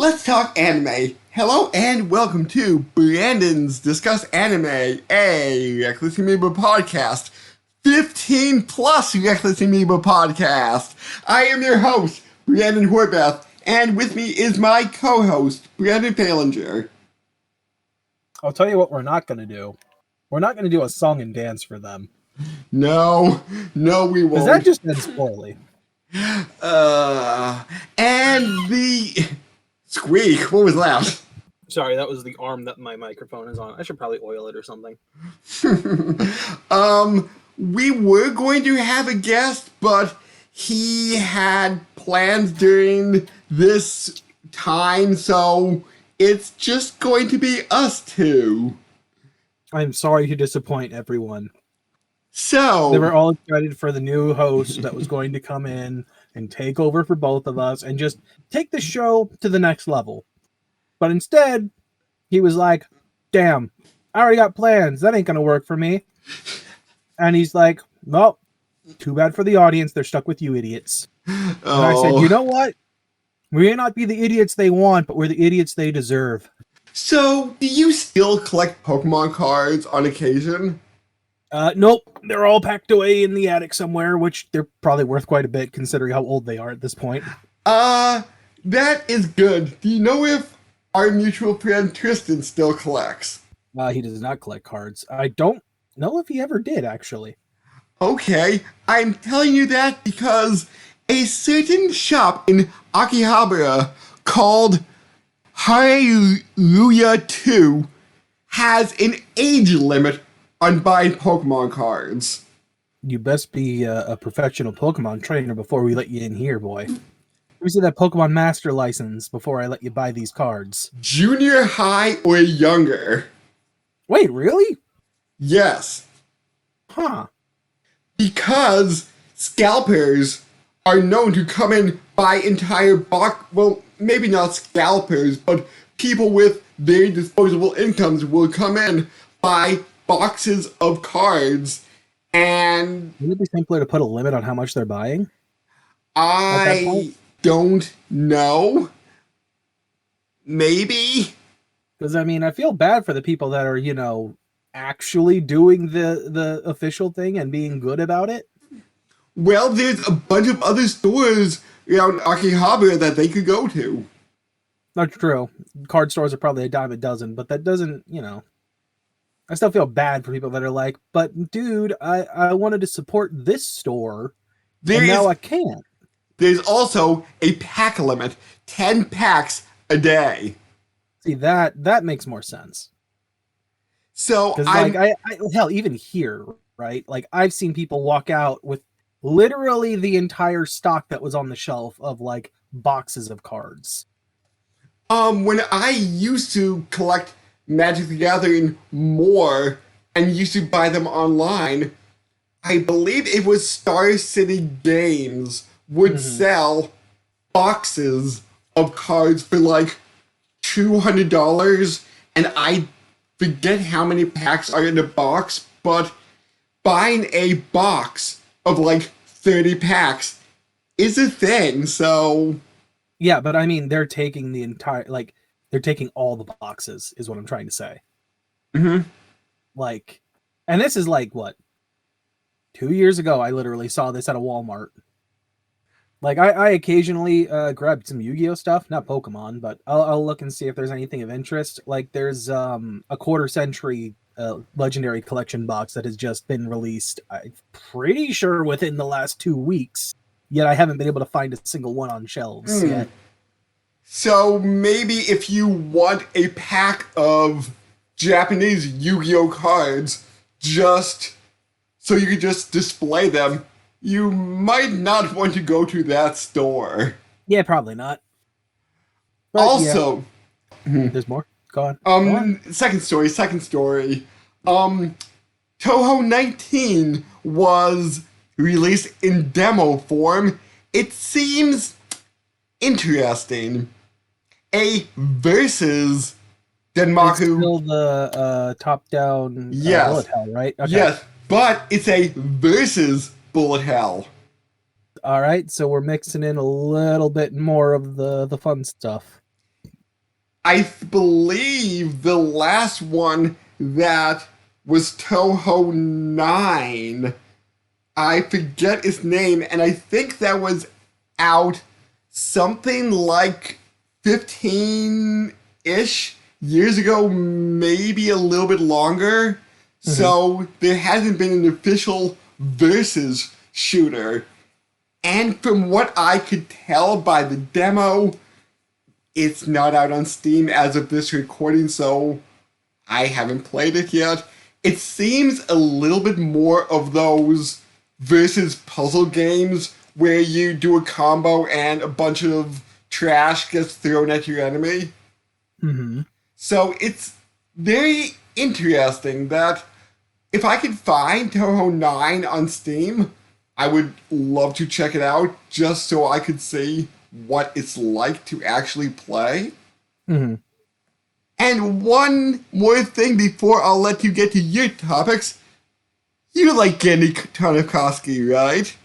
Let's talk anime. Hello and welcome to Brandon's Discuss Anime, a Reckless Amoeba podcast. 15 plus Reckless Amoeba podcast. I am your host, Brandon Horvath, and with me is my co-host, Brandon Palinger. I'll tell you what we're not going to do. We're not going to do a song and dance for them. No, we won't. Because that just ends poorly. And the squeak, what was that? Sorry, that was the arm that my microphone is on. I should probably oil it or something. We were going to have a guest, but he had plans during this time, so it's just going to be us two. I'm sorry to disappoint everyone. So they were all excited for the new host that was going to come in and take over for both of us and just take the show to the next level. But instead, he was like, damn, I already got plans. That ain't going to work for me. And he's like, well, too bad for the audience. They're stuck with you idiots. And I said, you know what? We may not be the idiots they want, but we're the idiots they deserve. So, do you still collect Pokemon cards on occasion? Nope. They're all packed away in the attic somewhere, which they're probably worth quite a bit considering how old they are at this point. That is good. Do you know if our mutual friend Tristan still collects? He does not collect cards. I don't know if he ever did, actually. Okay, I'm telling you that because a certain shop in Akihabara called Hallelujah 2 has an age limit on buying Pokemon cards. You best be a professional Pokemon trainer before we let you in here, boy. Let me see that Pokemon Master license before I let you buy these cards. Junior high or younger. Wait, really? Yes. Huh. Because scalpers are known to come in, buy entire box. Well, maybe not scalpers, but people with very disposable incomes will come in, buy boxes of cards, and Would it be simpler to put a limit on how much they're buying? I don't know. Maybe. Because, I mean, I feel bad for the people that are, actually doing the official thing and being good about it. Well, there's a bunch of other stores around Akihabara that they could go to. That's true. Card stores are probably a dime a dozen, but that doesn't, I still feel bad for people that are like, but dude, I wanted to support this store, and now I can't. There's also a pack limit, 10 packs a day. See, that makes more sense. So, I hell, even here, right? Like, I've seen people walk out with literally the entire stock that was on the shelf of, like, boxes of cards. When I used to collect Magic the Gathering more and used to buy them online, I believe it was Star City Games would sell boxes of cards for like $200, and I forget how many packs are in a box, but buying a box of like 30 packs is a thing, so... Yeah, but I mean, they're taking the entire, like, they're taking all the boxes, is what I'm trying to say. Mm-hmm. Like, and this is like, what? 2 years ago, I literally saw this at a Walmart. Like, I occasionally grabbed some Yu-Gi-Oh stuff, not Pokemon, but I'll look and see if there's anything of interest. Like, there's a quarter century legendary collection box that has just been released, I'm pretty sure within the last 2 weeks, yet I haven't been able to find a single one on shelves yet. So maybe if you want a pack of Japanese Yu-Gi-Oh cards, just so you could just display them, you might not want to go to that store. Yeah, probably not. But also, yeah. There's more. Go on. Go on. Second story. Touhou 19 was released in demo form. It seems interesting. A versus Denmaku. It's still the top-down bullet hell, right? Okay. Yes, but it's a versus bullet hell. All right, so we're mixing in a little bit more of the fun stuff. believe the last one that was Toho 9, I forget its name, and I think that was out something like 15-ish years ago, maybe a little bit longer. So there hasn't been an official versus shooter. And from what I could tell by the demo, it's not out on Steam as of this recording, so I haven't played it yet. It seems a little bit more of those versus puzzle games where you do a combo and a bunch of trash gets thrown at your enemy. Mm-hmm. So it's very interesting that if I could find Toho 9 on Steam, I would love to check it out just so I could see what it's like to actually play. Mm-hmm. And one more thing before I'll let you get to your topics. You like Genndy Tartakovsky, right?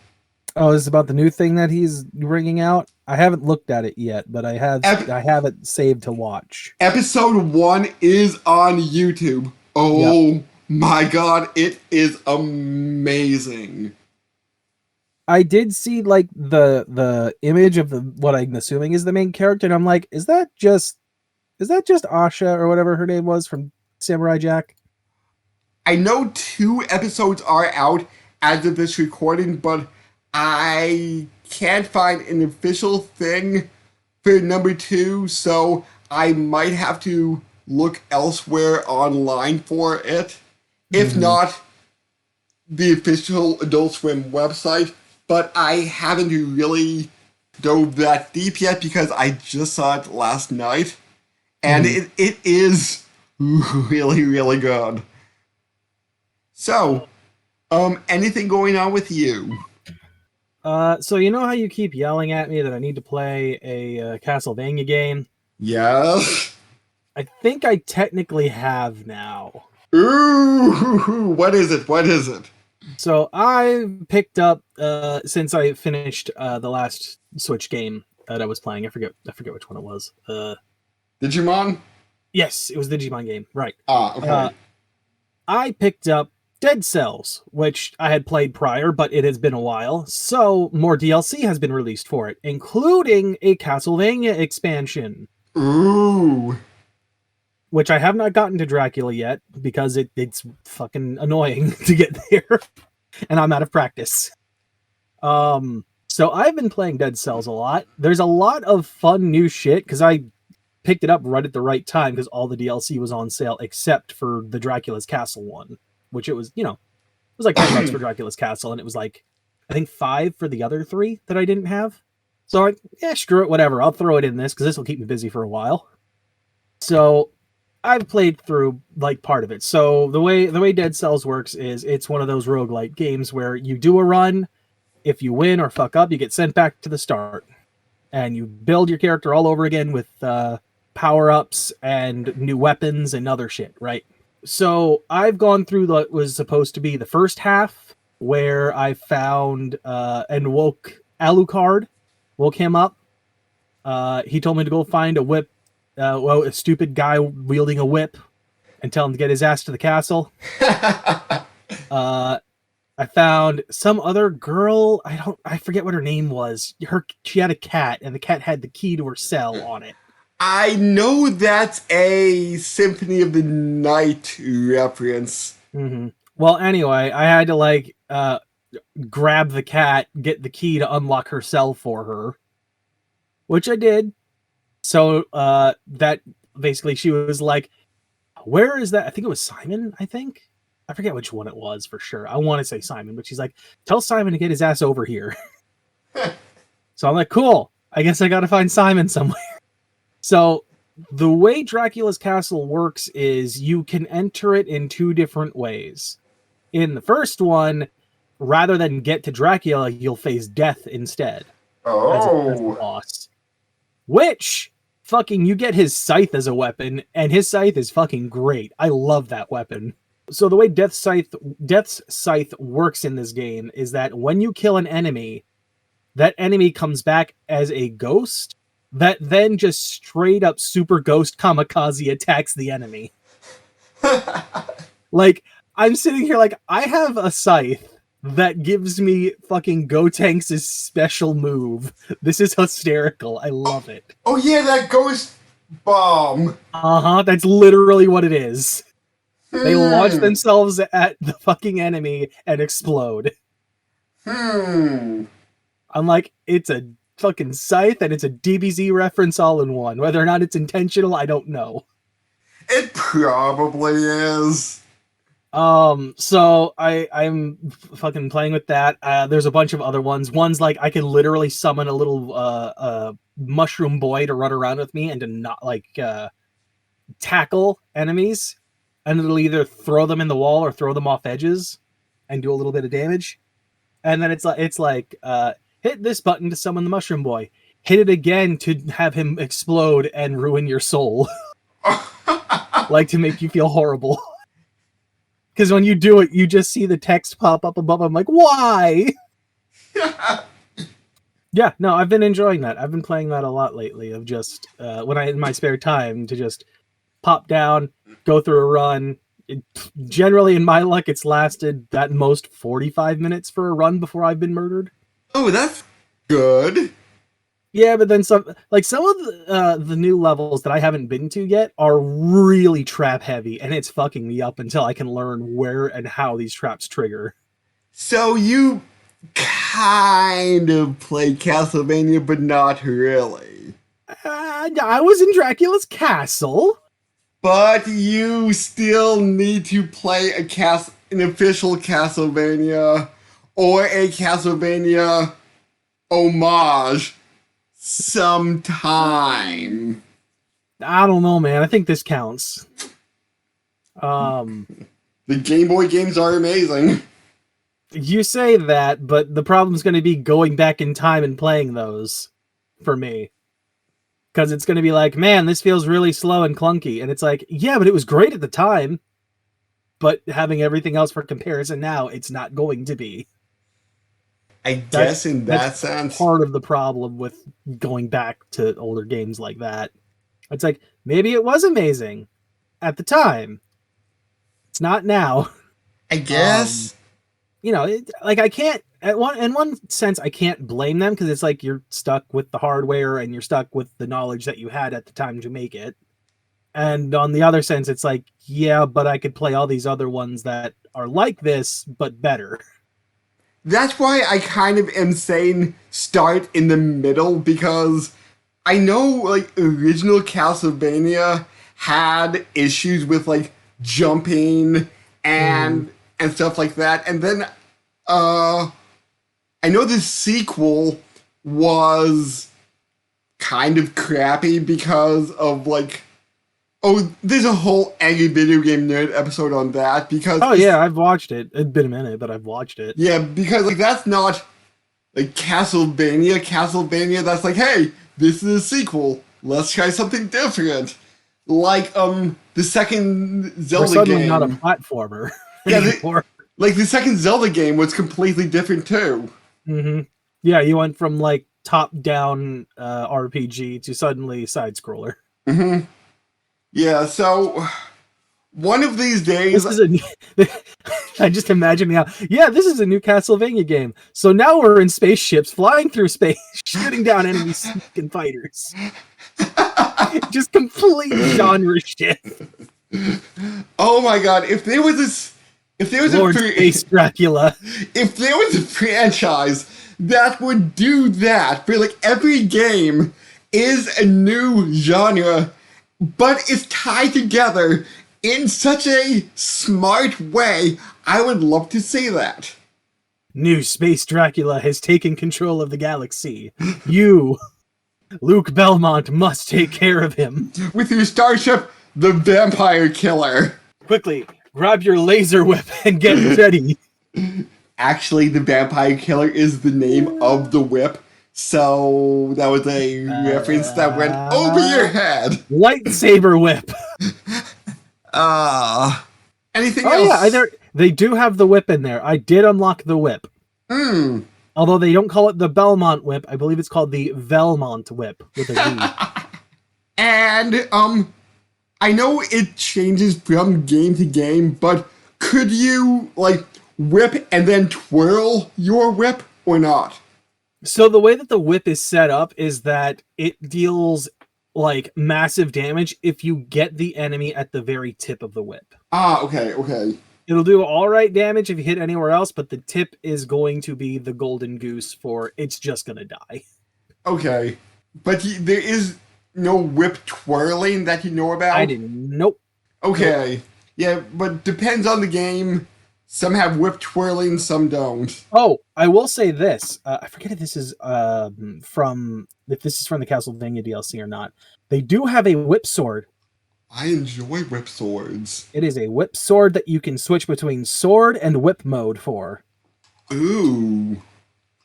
Oh, is this about the new thing that he's bringing out? I haven't looked at it yet, but I have it saved to watch. Episode 1 is on YouTube. Oh my god, it is amazing. I did see like the image of what I'm assuming is the main character, and I'm like, is that just Asha or whatever her name was from Samurai Jack? I know 2 episodes are out as of this recording, but I can't find an official thing for number 2, so I might have to look elsewhere online for it. If not, the official Adult Swim website, but I haven't really dove that deep yet because I just saw it last night, and it is really, really good. So, anything going on with you? So you know how you keep yelling at me that I need to play a Castlevania game? Yes. I think I technically have now. Ooh, what is it? What is it? So I picked up since I finished the last Switch game that I was playing. I forget which one it was. Digimon? Yes, it was the Digimon game. Right. Okay. I picked up Dead Cells, which I had played prior, but it has been a while. So more DLC has been released for it, including a Castlevania expansion. Ooh. Which I have not gotten to Dracula yet because it's fucking annoying to get there, and I'm out of practice. So I've been playing Dead Cells a lot. There's a lot of fun new shit because I picked it up right at the right time because all the DLC was on sale except for the Dracula's Castle one, which it was like $10 for Dracula's Castle, and it was like I think $5 for the other 3 that I didn't have. So screw it, whatever. I'll throw it in this because this will keep me busy for a while. So I've played through like part of it. So the way Dead Cells works is it's one of those roguelike games where you do a run. If you win or fuck up, you get sent back to the start. And you build your character all over again with power-ups and new weapons and other shit, right? So I've gone through what was supposed to be the first half where I found and woke Alucard, woke him up. He told me to go find a whip. A stupid guy wielding a whip and tell him to get his ass to the castle. I found some other girl. I forget what her name was. She had a cat, and the cat had the key to her cell on it. I know that's a Symphony of the Night reference. Mm-hmm. Well, anyway, I had to grab the cat, get the key to unlock her cell for her, which I did. So that basically she was like, where is that? I think it was Simon, I forget which one it was for sure. I want to say Simon, but she's like, tell Simon to get his ass over here. So I'm like, cool. I guess I got to find Simon somewhere. So the way Dracula's Castle works is you can enter it in 2 different ways. In the first one, rather than get to Dracula, you'll face death instead. As a boss. Which fucking you get his scythe as a weapon, and his scythe is fucking great. I love that weapon. So the way Death's Scythe works in this game is that when you kill an enemy, that enemy comes back as a ghost, that then just straight up super ghost kamikaze attacks the enemy. Like, I'm sitting here like, I have a scythe that gives me fucking Gotenks' special move. This is hysterical. I love it. Oh yeah, that ghost bomb. That's literally what it is. They launch themselves at the fucking enemy and explode. I'm like, it's a fucking scythe and it's a DBZ reference all in one. Whether or not it's intentional, I don't know. It probably is. So I'm fucking playing with that. There's a bunch of other ones. One's like I can literally summon a little mushroom boy to run around with me and to not like tackle enemies, and it'll either throw them in the wall or throw them off edges and do a little bit of damage. And then it's like hit this button to summon the mushroom boy. Hit it again to have him explode and ruin your soul. Like to make you feel horrible. Because when you do it, you just see the text pop up above. I'm like, why? Yeah, no, I've been enjoying that. I've been playing that a lot lately, of just when I in my spare time to just pop down, go through a run. Generally, in my luck, it's lasted at most 45 minutes for a run before I've been murdered. Oh, that's good. Yeah, but then some of the new levels that I haven't been to yet are really trap heavy, and it's fucking me up until I can learn where and how these traps trigger. So you kind of play Castlevania, but not really. I was in Dracula's castle. But you still need to play an official Castlevania or a Castlevania homage sometime. I don't know, man. I think this counts. The Game Boy games are amazing. You say that, but the problem's going to be going back in time and playing those for me. Because it's going to be like, man, this feels really slow and clunky. And it's like, yeah, but it was great at the time. But having everything else for comparison now, it's not going to be. I guess in that sense, part of the problem with going back to older games like that. It's like, maybe it was amazing at the time. It's not now. I guess. I can't, in one sense, I can't blame them, because it's like you're stuck with the hardware and you're stuck with the knowledge that you had at the time to make it. And on the other sense, it's like, yeah, but I could play all these other ones that are like this, but better. That's why I kind of am saying start in the middle, because I know, like, original Castlevania had issues with, like, jumping and stuff like that. And then, I know the sequel was kind of crappy because of, like, there's a whole Angry Video Game Nerd episode on that, because... Oh, yeah, I've watched it. It's been a minute, but I've watched it. Yeah, because, like, that's not, like, Castlevania. Castlevania, that's like, hey, this is a sequel. Let's try something different. Like, the second Zelda game. We're suddenly not a platformer anymore. Like, the second Zelda game was completely different, too. Mm-hmm. Yeah, you went from, like, top-down RPG to suddenly side-scroller. Mm-hmm. Yeah, so one of these days... I just imagine now, yeah, this is a new Castlevania game. So now we're in spaceships, flying through space, shooting down enemy sneaking fighters. Just complete genre shift. Oh my god, if there was Lord Space Dracula. If there was a franchise that would do that, where like every game is a new genre, but it's tied together in such a smart way, I would love to see that. New Space Dracula has taken control of the galaxy. You, Luke Belmont, must take care of him. With your starship, the Vampire Killer. Quickly, grab your laser whip and get ready. Actually, the Vampire Killer is the name of the whip. So that was a reference that went over your head. Lightsaber whip. Anything else? Oh yeah, they do have the whip in there. I did unlock the whip. Although they don't call it the Belmont whip, I believe it's called the Velmont whip with a V. And I know it changes from game to game, but could you like whip and then twirl your whip or not? So the way that the whip is set up is that it deals like massive damage if you get the enemy at the very tip of the whip. Ah, okay, okay. It'll do all right damage if you hit anywhere else, but the tip is going to be the golden goose for it's just gonna die. Okay. But there is no whip twirling that you know I about? didn't. Nope. Okay. Yeah, but depends on the game. Some have whip twirling, some don't. Oh, I will say this. I forget if this is from the Castlevania DLC or not. They do have a whip sword. I enjoy whip swords. It is a whip sword that you can switch between sword and whip mode for. Ooh.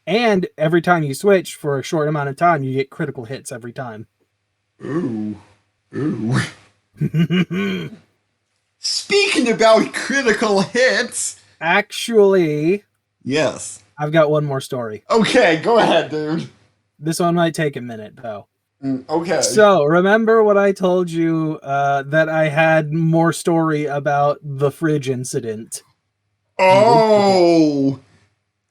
And every time you switch for a short amount of time, you get critical hits every time. Ooh. Ooh. Speaking about critical hits. Actually, Yes. I've got one more story. Okay, go ahead, dude. This one might take a minute, though. Okay. So, remember what I told you that I had more story about the fridge incident? Oh.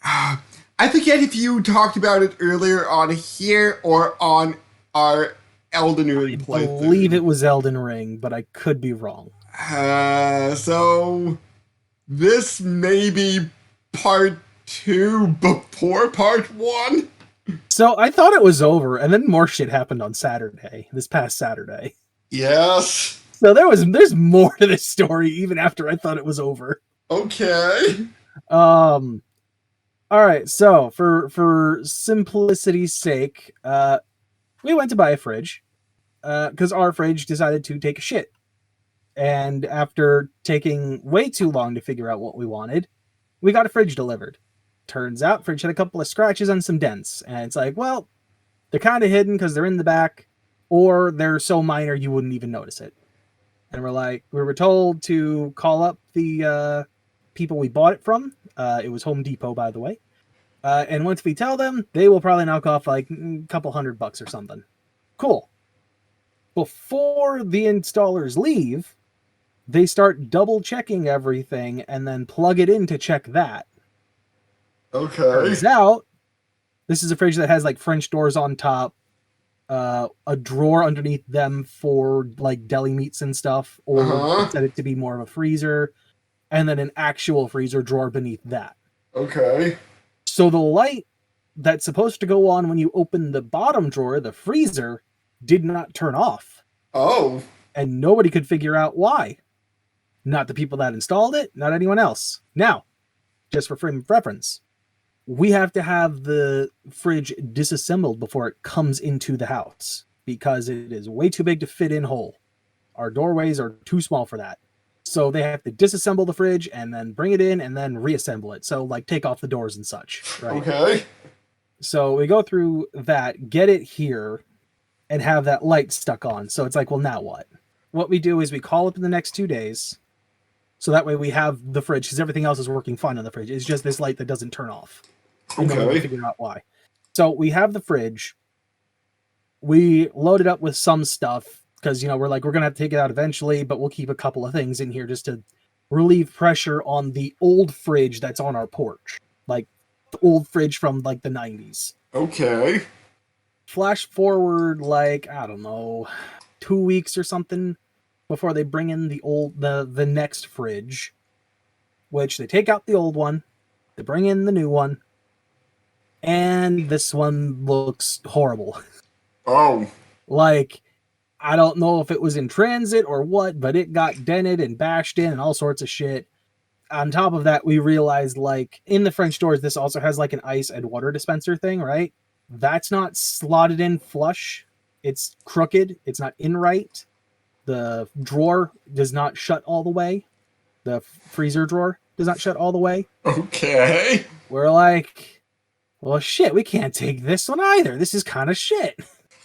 I forget if you talked about it earlier on here or on our Elden Ring playthrough. I believe it was Elden Ring, but I could be wrong. So this may be part 2 before part 1? So I thought it was over, and then more shit happened on Saturday, this past Saturday. Yes. So there's more to this story even after I thought it was over. Okay. All right, so for simplicity's sake, we went to buy a fridge because our fridge decided to take a shit. And after taking way too long to figure out what we wanted, we got a fridge delivered. Turns out fridge had a couple of scratches and some dents. And it's like, well, they're kind of hidden because they're in the back, or they're so minor you wouldn't even notice it. And we were told to call up the people we bought it from. It was Home Depot, by the way. And once we tell them, they will probably knock off like a couple $100 or something. Cool. Before the installers leave, they start double checking everything and then plug it in to check that. Okay. Turns out, this is a fridge that has like French doors on top, a drawer underneath them for like deli meats and stuff, or set it to be more of a freezer, and then an actual freezer drawer beneath that. Okay. So the light that's supposed to go on when you open the bottom drawer, the freezer, did not turn off. Oh. And nobody could figure out why. Not the people that installed it, not anyone else. Now, just for frame of reference, we have to have the fridge disassembled before it comes into the house because it is way too big to fit in whole. Our doorways are too small for that. So they have to disassemble the fridge and then bring it in and then reassemble it. So like take off the doors and such, right? Okay. So we go through that, get it here, and have that light stuck on. So it's like, well, now what? What we do is we call up in the next 2 days. So that way we have the fridge, because everything else is working fine on the fridge. It's just this light that doesn't turn off. And then we figure out why. So we have the fridge. We load it up with some stuff, because, we're going to have to take it out eventually, but we'll keep a couple of things in here just to relieve pressure on the old fridge that's on our porch. Like, the old fridge from, like, the 90s. Okay. Flash forward, like, I don't know, 2 weeks or something before they bring in the next fridge, which they take out the old one, they bring in the new one, and this one looks horrible. Oh. Like, I don't know if it was in transit or what, but it got dented and bashed in and all sorts of shit. On top of that, we realized, like, in the French doors, this also has, like, an ice and water dispenser thing, right? That's not slotted in flush. It's crooked. It's not in right. The drawer does not shut all the way. The freezer drawer does not shut all the way. Okay. We're like, well, shit, we can't take this one either. This is kind of shit.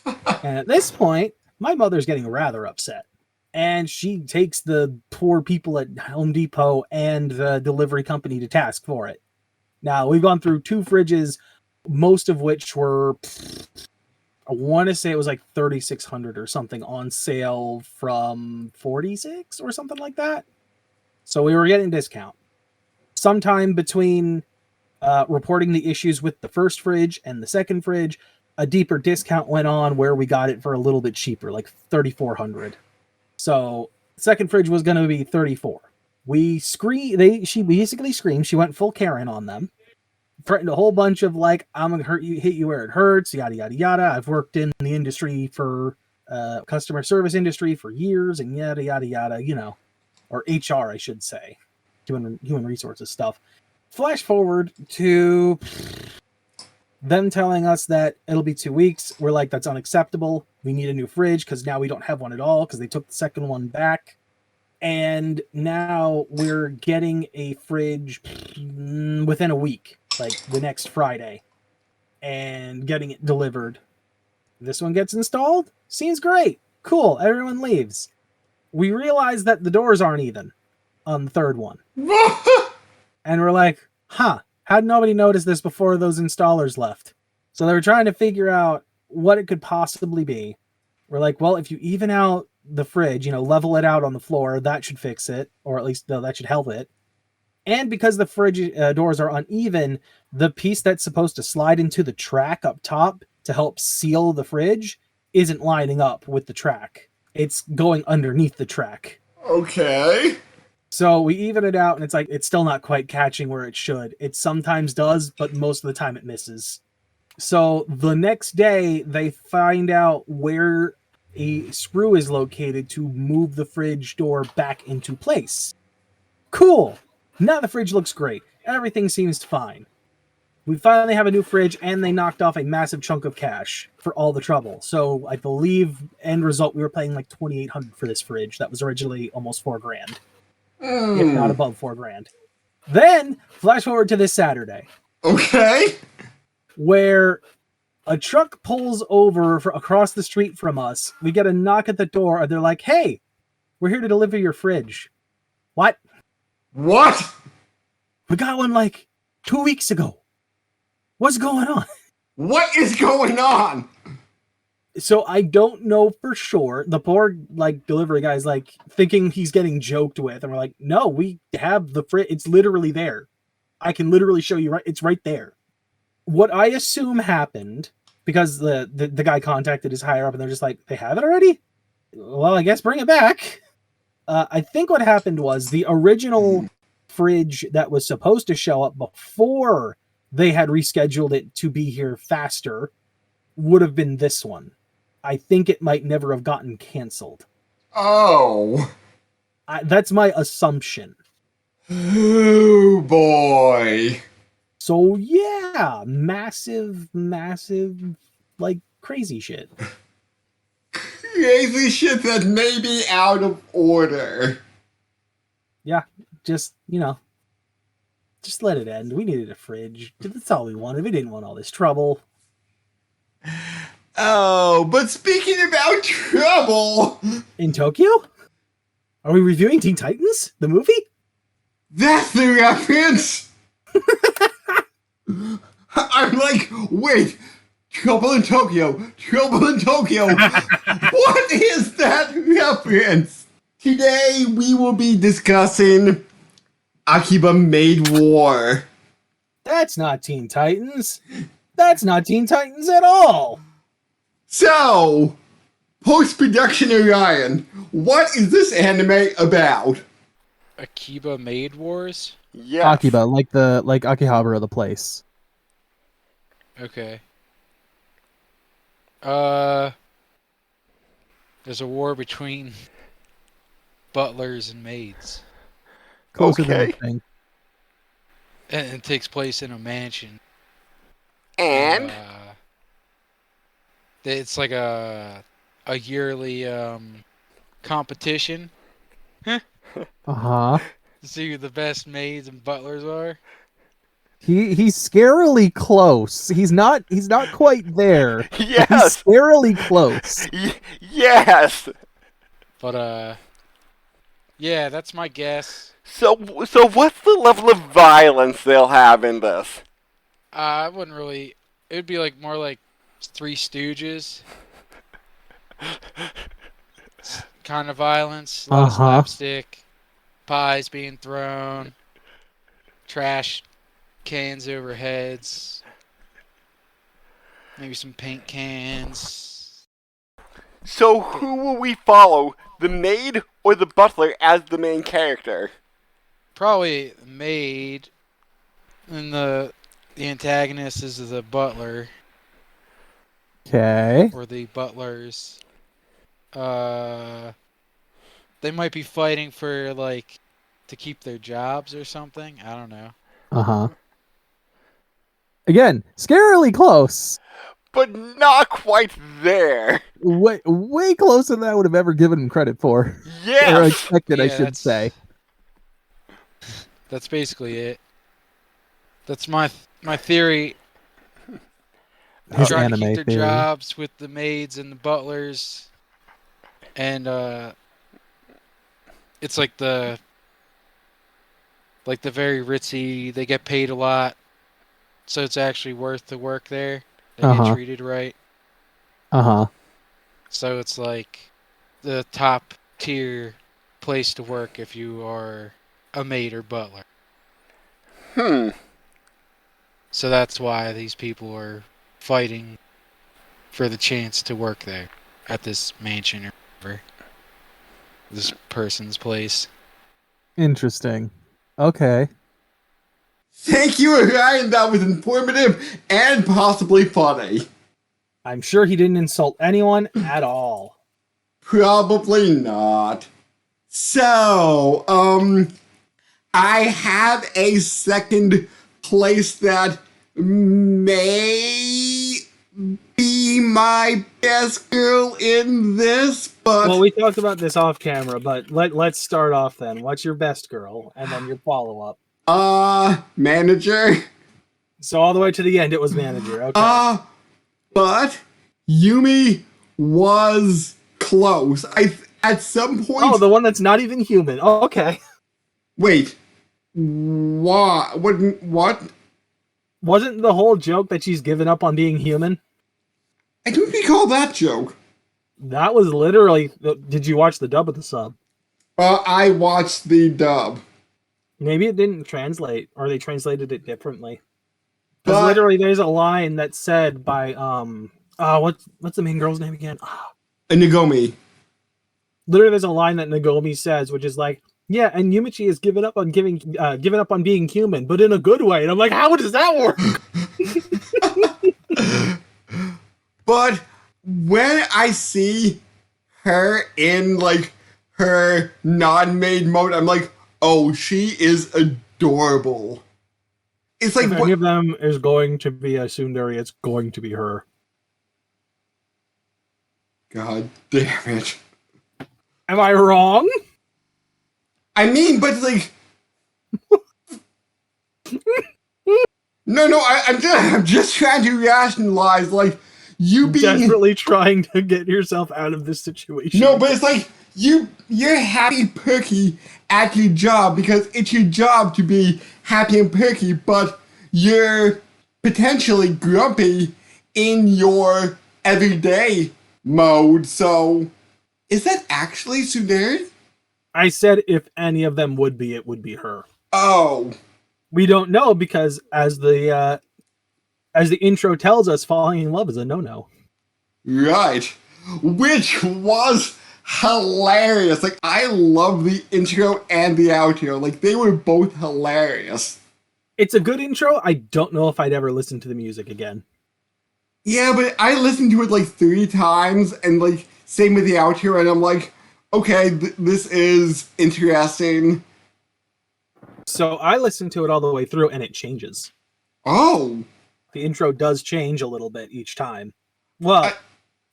And at this point, my mother's getting rather upset. And she takes the poor people at Home Depot and the delivery company to task for it. Now, we've gone through 2 fridges, most of which were, I want to say it was like 3,600 or something on sale from 46 or something like that. So we were getting a discount. Sometime between reporting the issues with the first fridge and the second fridge, a deeper discount went on where we got it for a little bit cheaper, like 3,400. So second fridge was going to be 34. She basically screamed. She went full Karen on them, threatened a whole bunch of like, I'm gonna hit you where it hurts, yada yada yada. I've worked in the industry for customer service industry for years, and yada yada yada. Or HR, I should say, human resources stuff. Flash forward to them telling us that it'll be 2 weeks. We're like, that's unacceptable. We need a new fridge because now we don't have one at all because they took the second one back. And now we're getting a fridge within a week, like the next Friday, and getting it delivered. This one gets installed. Seems great. Cool. Everyone leaves. We realize that the doors aren't even on the third one. And we're like, how'd nobody notice this before those installers left? So they were trying to figure out what it could possibly be. We're like, well, if you even out the fridge, level it out on the floor, that should fix it, or at least that should help it. And because the fridge doors are uneven, the piece that's supposed to slide into the track up top to help seal the fridge isn't lining up with the track. It's going underneath the track. Okay. So we even it out, and it's like, it's still not quite catching where it should. It sometimes does, but most of the time it misses. So the next day, they find out where a screw is located to move the fridge door back into place. Cool. Now the fridge looks great. Everything seems fine. We finally have a new fridge, and they knocked off a massive chunk of cash for all the trouble. So I believe, end result, we were paying like $2,800 for this fridge. That was originally almost $4,000, if not above $4,000. Then flash forward to this Saturday. Okay. Where a truck pulls over across the street from us. We get a knock at the door, and they're like, "Hey, we're here to deliver your fridge." What? What? We got one like 2 weeks ago. What's going on? What is going on? So I don't know for sure. The poor delivery guy's like thinking he's getting joked with, and we're like, "No, we have the fridge. It's literally there. I can literally show you. It's right there." What I assume happened, because the guy contacted his higher up, and they're just like, "They have it already? Well, I guess bring it back." I think what happened was the original fridge that was supposed to show up before they had rescheduled it to be here faster would have been this one. I think it might never have gotten canceled. Oh. That's my assumption. Oh, boy. So yeah, massive, crazy shit. Crazy shit that may be out of order. Yeah, just let it end. We needed a fridge. That's all we wanted. We didn't want all this trouble. Oh, but speaking about trouble... In Tokyo? Are we reviewing Teen Titans, the movie? That's the reference! I'm like, wait, Trouble in Tokyo, Trouble in Tokyo. What is that reference? Today we will be discussing Akiba Maid War. That's not Teen Titans. That's not Teen Titans at all. So, post-production Orion, what is this anime about? Akiba Maid Wars? Yes. Akiba, like Akihabara, the place. Okay. There's a war between butlers and maids. Closer than Okay. I think. And it takes place in a mansion. And It's like a yearly competition Uh-huh. to see who the best maids and butlers are. He's scarily close. He's not quite there. He's yes, scarily close. yes. But yeah, that's my guess. So what's the level of violence they'll have in this? I wouldn't really. it'd be like more like Three Stooges. Kind of violence, a lot of slapstick, pies being thrown, trash cans over heads, maybe some paint cans. So who will we follow, the maid or the butler as the main character? Probably Maid, and the antagonist is the butler Okay. or the butlers. They might be fighting for like to keep their jobs or something. I don't know. Again, scarily close. But not quite there. Way closer than I would have ever given him credit for. Or Yes! expected, I should say. That's basically it. That's my theory. His Trying to anime keep their theory. jobs with the maids and the butlers, and it's like the very ritzy. They get paid a lot, so it's actually worth the work there. They get treated right. So it's like the top tier place to work if you are a maid or butler. So that's why these people are fighting for the chance to work there at this mansion or whatever. This person's place. Interesting. Okay. Thank you, Ryan. That was informative and possibly funny. I'm sure he didn't insult anyone at all. Probably not. So, I have a second place that may be my best girl in this, but... Well, we talked about this off camera, but let's start off then. What's your best girl? And then your follow-up. Manager. So all the way to the end, it was manager. Okay. But Yumi was close. At some point... Oh, the one that's not even human. Oh, okay. Wait. What? What? Wasn't the whole joke that she's given up on being human? I don't recall that joke. That was literally... Did you watch the dub of the sub? I watched the dub. Maybe it didn't translate, or they translated it differently. Because literally there's a line that said by... what's the main girl's name again? Nagomi. Literally there's a line that Nagomi says, which is like, yeah, and Yumichi has given up on being human, but in a good way. And I'm like, how does that work? But when I see her in like her non-maid mode, I'm like, oh, she is adorable. It's like if any of them is going to be a tsundere, it's going to be her. God damn it. Am I wrong? I mean, but like... No, I'm just trying to rationalize, like, you being... Desperately trying to get yourself out of this situation. No, but it's like, you're happy perky at your job because it's your job to be happy and perky, but you're potentially grumpy in your everyday mode, so... Is that actually tsundere? I said if any of them would be, it would be her. Oh. We don't know because as the intro tells us, falling in love is a no-no. Right. Which was hilarious. Like, I love the intro and the outro. Like, they were both hilarious. It's a good intro. I don't know if I'd ever listen to the music again. Yeah, but I listened to it like 3 times, and like, same with the outro, and I'm like, okay, this is interesting. So I listened to it all the way through, and it changes. Oh. The intro does change a little bit each time. Well,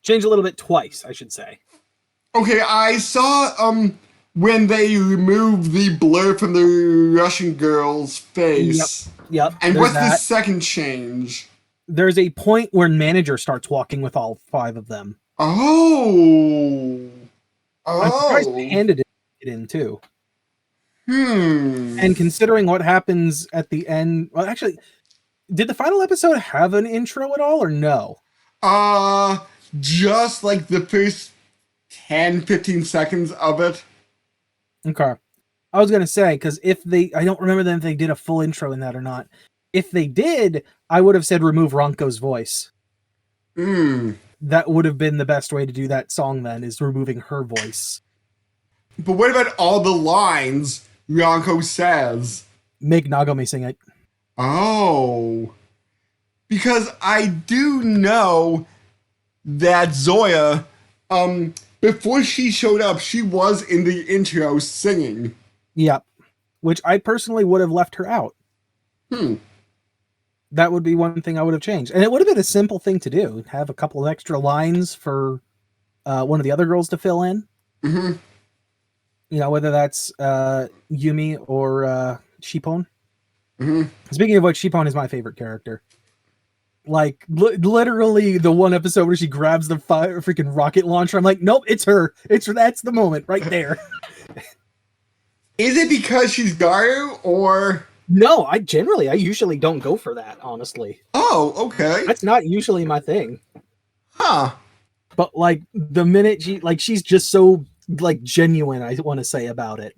change a little bit twice, I should say. Okay, I saw when they removed the blur from the Russian girl's face. Yep. And what's the second change? There's a point where manager starts walking with all 5 of them. Oh. I'm surprised they handed it in too. And considering what happens at the end, well, actually, Did the final episode have an intro at all, or no? Just like the first 10, 15 seconds of it. Okay. I was gonna say, because I don't remember then if they did a full intro in that or not. If they did, I would have said remove Ronko's voice. That would have been the best way to do that song then, is removing her voice. But what about all the lines Ronko says? Make Nagome sing it. Oh. Because I do know that Zoya, before she showed up, she was in the intro singing. Yep. Which I personally would have left her out. That would be one thing I would have changed. And it would have been a simple thing to do. Have a couple of extra lines for one of the other girls to fill in. Mm-hmm. You know, whether that's Yumi or Shippon. Mm-hmm. Speaking of which, Shippon is my favorite character. Like, literally the one episode where she grabs the freaking rocket launcher. I'm like, nope, it's her. That's the moment right there. Is it because she's Garu, or... No, I usually don't go for that, honestly. Oh, okay. That's not usually my thing. Huh. But, like, the minute she's just so, like, genuine, I want to say, about it.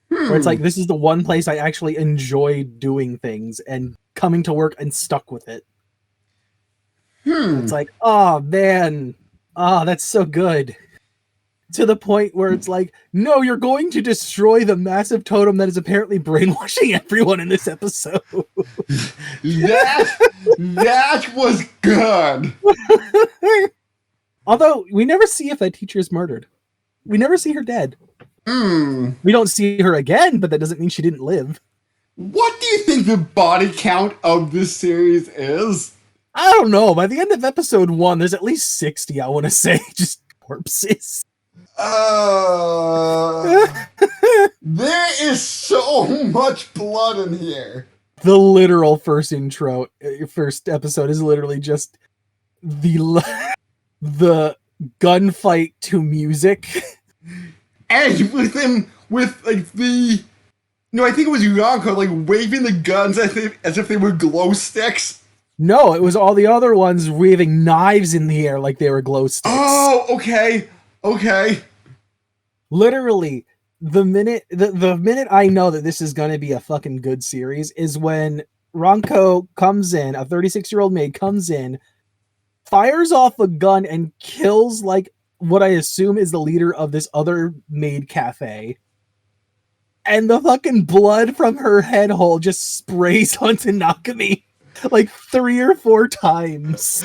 Where it's like, this is the one place I actually enjoy doing things and coming to work and stuck with it. It's like, oh, man. Oh, that's so good. To the point where it's like, no, you're going to destroy the massive totem that is apparently brainwashing everyone in this episode. That was good. Although, we never see if that teacher is murdered. We never see her dead. We don't see her again, but that doesn't mean she didn't live. What do you think the body count of this series is? I don't know. By the end of episode 1, there's at least 60, I want to say, just corpses. There is so much blood in here. The literal first episode is literally just the gunfight to music. And with him, with like the... No, I think it was Yonko, like waving the guns as if they were glow sticks. No, it was all the other ones waving knives in the air like they were glow sticks. Oh, okay. Literally, the minute I know that this is going to be a fucking good series is when Ronko comes in, a 36-year-old maid comes in, fires off a gun and kills like what I assume is the leader of this other maid cafe. And the fucking blood from her head hole just sprays onto Nakami like 3 or 4 times.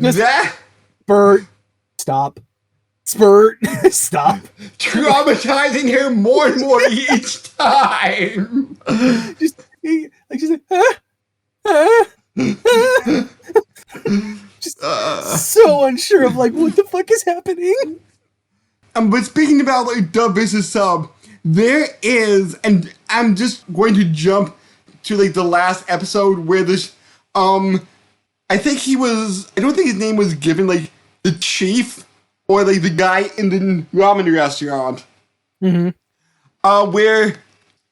Spurt, stop. Spurt, stop. Traumatizing her more and more each time. She's just so unsure of like what the fuck is happening. But speaking about like dub versus sub, there is, and I'm just going to jump to like the last episode where this, I don't think his name was given, like the chief or like the guy in the ramen restaurant. Where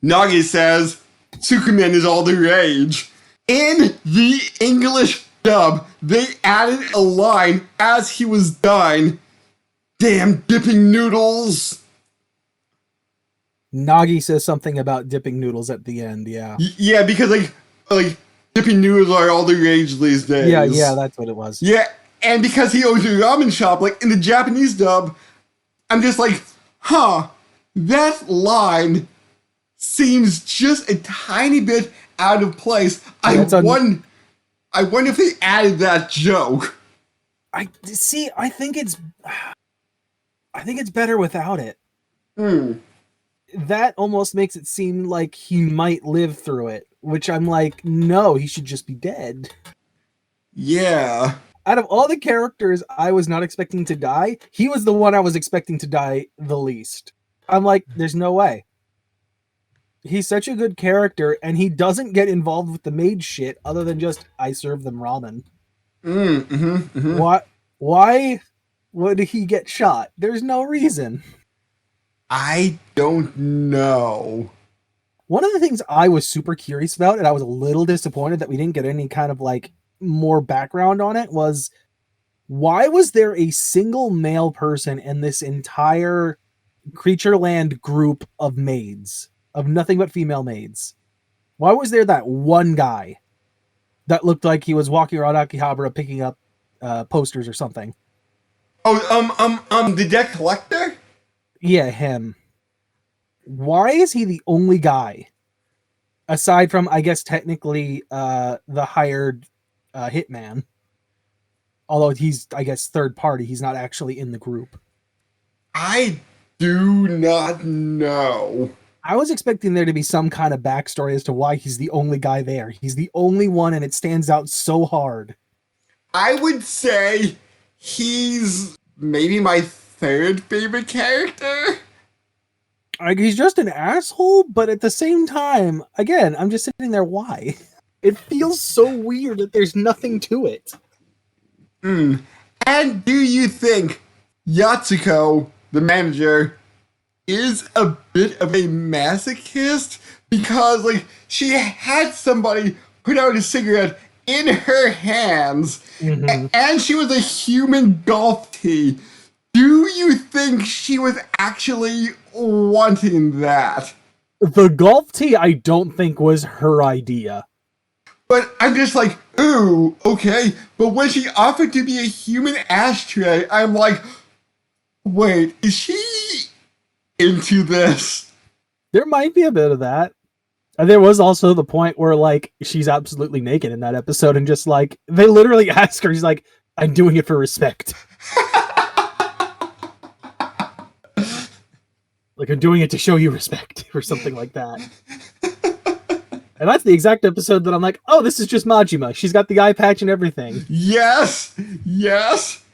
Nagi says Superman is all the rage. In the English dub, they added a line as he was dying. Damn dipping noodles. Nagi says something about dipping noodles at the end, yeah. Yeah, because like dipping noodles are all the rage these days. Yeah, that's what it was. Yeah, and because he owns a ramen shop, like in the Japanese dub, I'm just like, that line seems just a tiny bit out of place. I wonder if they added that joke. I think it's better without it. That almost makes it seem like he might live through it, which I'm like, no, he should just be dead. Yeah. Out of all the characters I was not expecting to die, he was the one I was expecting to die the least. I'm like, there's no way. He's such a good character, and he doesn't get involved with the maid shit other than just, I serve them ramen. Why would he get shot? There's no reason. I don't know. One of the things I was super curious about, and I was a little disappointed that we didn't get any kind of like more background on it, was why was there a single male person in this entire Creature Land group of maids, of nothing but female maids? Why was there that one guy that looked like he was walking around Akihabara picking up posters or something? Oh, the debt collector? Yeah, him. Why is he the only guy? Aside from, I guess, technically the hired hitman. Although he's, I guess, third party. He's not actually in the group. I do not know. I was expecting there to be some kind of backstory as to why he's the only guy there. He's the only one, and it stands out so hard. I would say he's maybe my third favorite character. Like, he's just an asshole, but at the same time, again, I'm just sitting there, why? It feels so weird that there's nothing to it. And do you think Yatsuko, the manager, is a bit of a masochist? Because, like, she had somebody put out a cigarette in her hands, and she was a human golf tee. Do you think she was actually wanting that? The golf tee, I don't think was her idea. But I'm just like, ooh, okay. But when she offered to be a human ashtray, I'm like, wait, is she into this? There might be a bit of that. And there was also the point where, like, she's absolutely naked in that episode, and just, like, they literally ask her, she's like, I'm doing it for respect. Like, I'm doing it to show you respect, or something like that. And that's the exact episode that I'm like, oh, this is just Majima. She's got the eye patch and everything. Yes! Yes!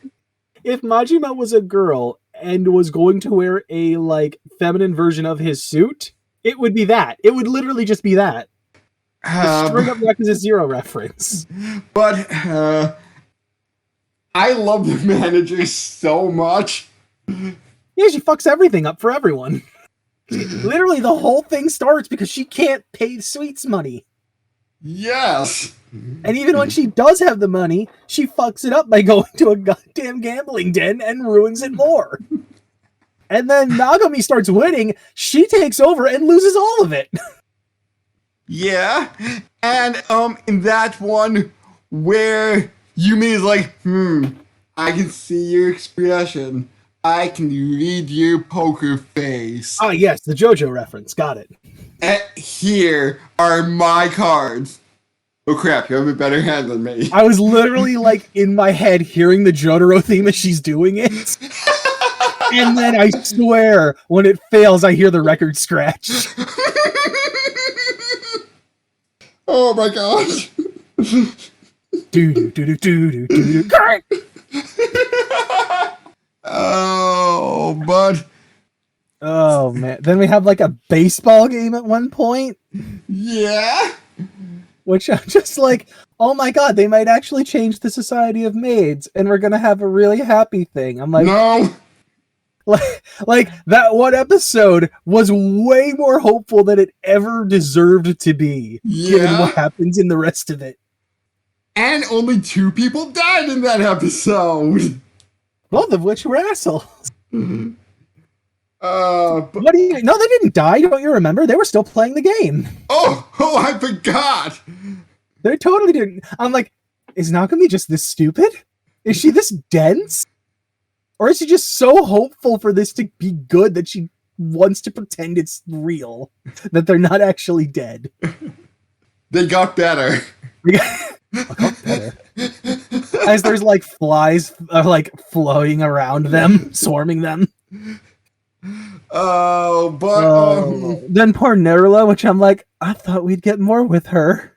If Majima was a girl and was going to wear a, like, feminine version of his suit, it would be that. It would literally just be that. Straight up Yakuza 0 reference. But, I love the manager so much. Yeah, she fucks everything up for everyone. Literally, the whole thing starts because she can't pay Sweets money. Yes! And even when she does have the money, she fucks it up by going to a goddamn gambling den and ruins it more. And then Nagami starts winning, she takes over and loses all of it. Yeah, and in that one where Yumi is like, I can see your expression. I can read your poker face. Ah, yes, the JoJo reference. Got it. And here are my cards. Oh crap, you have a better hand than me. I was literally, like, in my head hearing the Jotaro theme as she's doing it. And then I swear, when it fails, I hear the record scratch. Oh my gosh. Do. Oh, but... Oh, man. Then we have, like, a baseball game at one point. Yeah? Which I'm just like, oh my god, they might actually change the society of maids, and we're gonna have a really happy thing. I'm like, No! Like that one episode was way more hopeful than it ever deserved to be, given what happens in the rest of it. And only 2 people died in that episode! Both of which were assholes. But... What do you? No, they didn't die. Don't you remember? They were still playing the game. Oh, I forgot. They totally didn't. I'm like, is Nagami just this stupid? Is she this dense? Or is she just so hopeful for this to be good that she wants to pretend it's real, that they're not actually dead? They got better. Better. As there's like flies like floating around them, swarming them. Oh, but then poor Nerula, which I'm like, I thought we'd get more with her.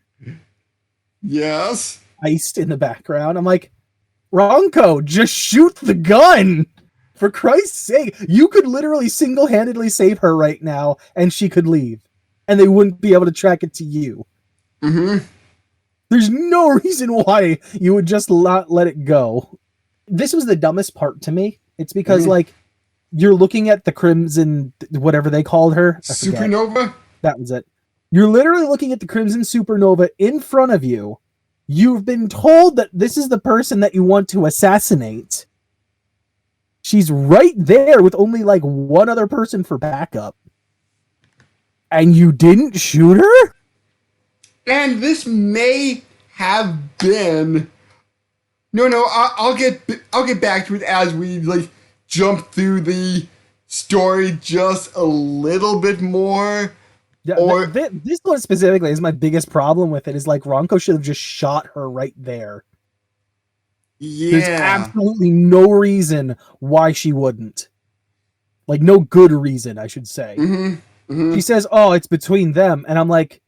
Yes. Iced in the background. I'm like, Ronko, just shoot the gun! For Christ's sake, you could literally single-handedly save her right now, and she could leave. And they wouldn't be able to track it to you. Mm-hmm. There's no reason why you would just not let it go. This was the dumbest part to me. It's because, like, you're looking at the Crimson, whatever they called her. Supernova? That was it. You're literally looking at the Crimson Supernova in front of you. You've been told that this is the person that you want to assassinate. She's right there with only like one other person for backup. And you didn't shoot her? And this may have been. No, I'll get back to it as we like jump through the story just a little bit more. Yeah, Or this one specifically is my biggest problem with it. Is like Ronco should have just shot her right there. There's yeah, absolutely no reason why she wouldn't. Like, no good reason, I should say. She says, oh, it's between them. And I'm like,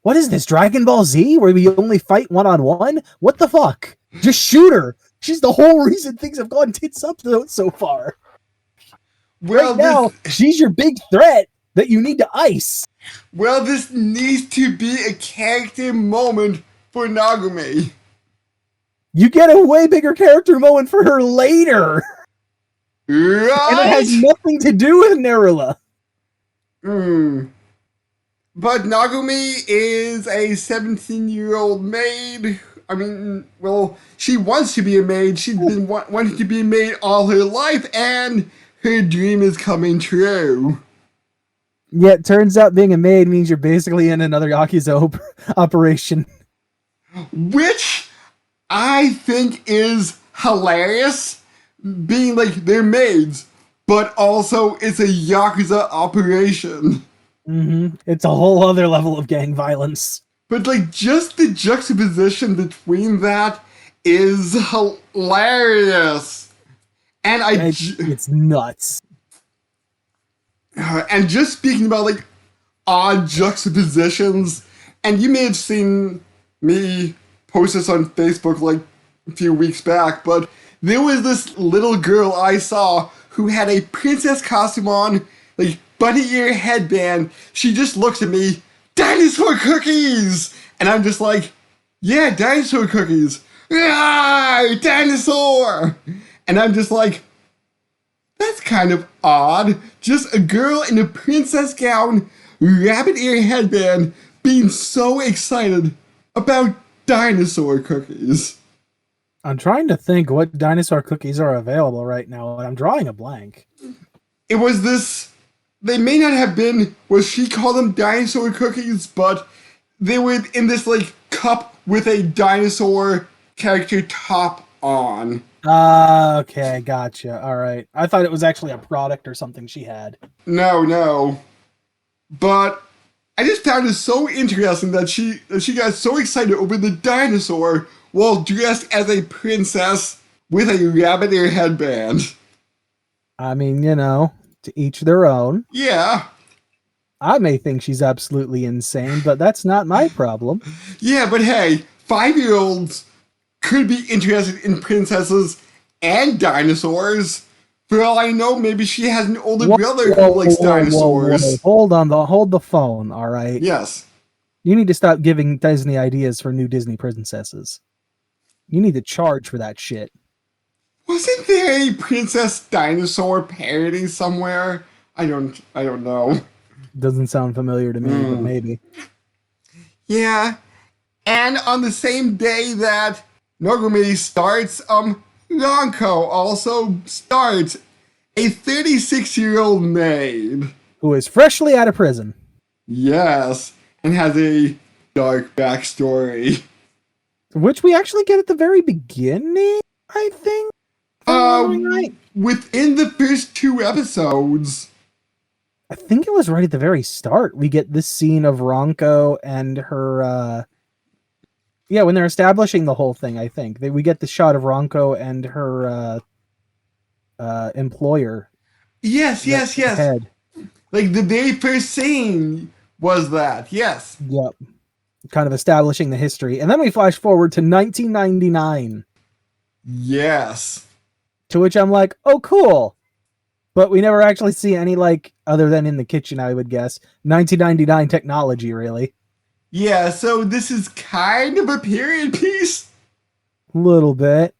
what is this, Dragon Ball Z? Where we only fight one-on-one? What the fuck? Just shoot her. She's the whole reason things have gone tits up so far. well, Right now, she's your big threat that you need to ice. Well, this needs to be a character moment for Nagumi. You get a way bigger character moment for her later. Right? And it has nothing to do with Nerula. But Nagumi is a 17-year-old maid. I mean, well, she wants to be a maid. She's been wanting to be a maid all her life, and her dream is coming true. Yeah, it turns out being a maid means you're basically in another Yakuza operation. Which I think is hilarious, being like, they're maids, but also it's a Yakuza operation. It's a whole other level of gang violence. But like, just the juxtaposition between that is hilarious. And it's nuts. And just speaking about like odd juxtapositions, and you may have seen me post this on Facebook like a few weeks back, but there was this little girl I saw who had a princess costume on, like bunny ear headband. She just looks at me, dinosaur cookies! And I'm just like, yeah, dinosaur cookies. Ah, dinosaur! And I'm just like, that's kind of odd. Just a girl in a princess gown, rabbit ear headband, being so excited about dinosaur cookies. I'm trying to think what dinosaur cookies are available right now, and I'm drawing a blank. It was this. They may not have been what she called them dinosaur cookies, but they were in this like cup with a dinosaur character top on. Okay, gotcha. All right. I thought it was actually a product or something she had. No. But I just found it so interesting that she got so excited over the dinosaur while dressed as a princess with a rabbit ear headband. I mean, to each their own. Yeah. I may think she's absolutely insane, but that's not my problem. Yeah, but hey, 5-year-olds could be interested in princesses and dinosaurs. For all I know, maybe she has an older brother who likes dinosaurs. Hold the phone, all right? Yes. You need to stop giving Disney ideas for new Disney princesses. You need to charge for that shit. Wasn't there a Princess Dinosaur parody somewhere? I don't know. Doesn't sound familiar to me, but maybe. Yeah. And on the same day that Nogumi starts, Ranko also starts, a 36-year-old maid. Who is freshly out of prison. Yes, and has a dark backstory. Which we actually get at the very beginning, I think. Right. Within the first 2 episodes. I think it was right at the very start. We get this scene of Ronko and her, when they're establishing the whole thing, I think. We get the shot of Ronko and her employer. Yes. Head. Like, the very first scene was that, yes. Yep. Kind of establishing the history. And then we flash forward to 1999. Yes. To which I'm like, oh, cool. But we never actually see any, other than in the kitchen, I would guess, 1999 technology, really. Yeah, so this is kind of a period piece. A little bit.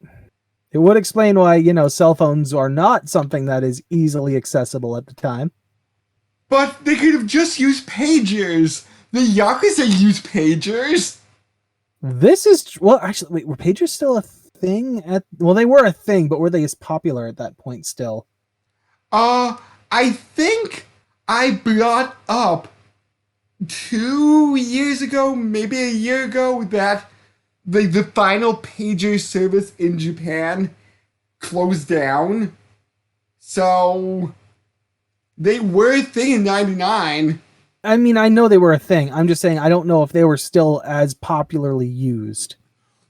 It would explain why, cell phones are not something that is easily accessible at the time. But they could have just used pagers. The Yakuza use pagers? This is well, actually, wait, were pagers still a thing at? Well, they were a thing, but were they as popular at that point still? I think I brought up 2 years ago, maybe a year ago, that the final pager service in Japan closed down. So they were a thing in '99. I mean, I know they were a thing. I'm just saying I don't know if they were still as popularly used.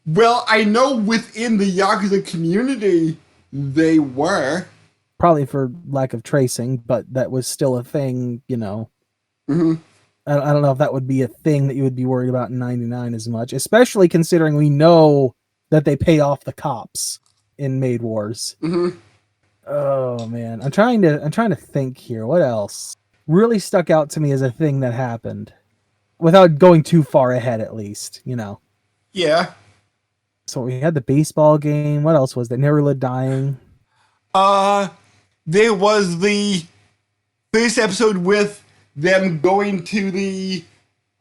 Well, I know within the Yakuza community they were. Probably for lack of tracing, but that was still a thing, you know. Mm-hmm. I don't know if that would be a thing that you would be worried about in '99 as much, especially considering we know that they pay off the cops in Maid Wars. Mm-hmm. Oh man, I'm trying to think here. What else really stuck out to me as a thing that happened, without going too far ahead, at least, you know. Yeah. So we had the baseball game. What else was there? Nerula dying. There was the first episode with them going to the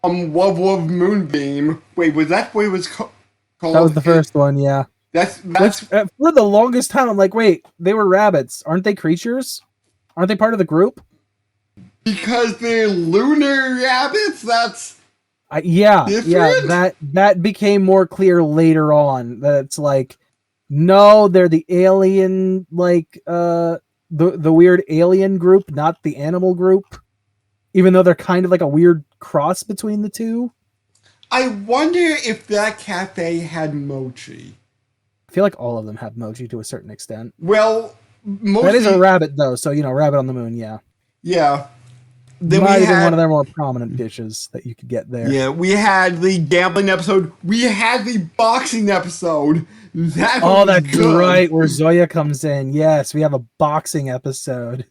Love Love Moonbeam. Wait, was that what it was called? That was the first one, yeah. That's Which for the longest time, I'm like, wait, they were rabbits. Aren't they creatures? Aren't they part of the group? because they're lunar rabbits. That's Yeah, different? that became more clear later on. That it's like, no, they're the alien, like the weird alien group, not the animal group. Even though they're kind of like a weird cross between the two. I wonder if that cafe had mochi. I feel like all of them have mochi to a certain extent. Well, mostly, That is a rabbit though, so you know, rabbit on the moon, yeah. yeah. Then Might we have been one had of their more prominent dishes that you could get there. yeah, we had the gambling episode. We had the boxing episode. That Oh, was that's good. right, where Zoya comes in. Yes, we have a boxing episode.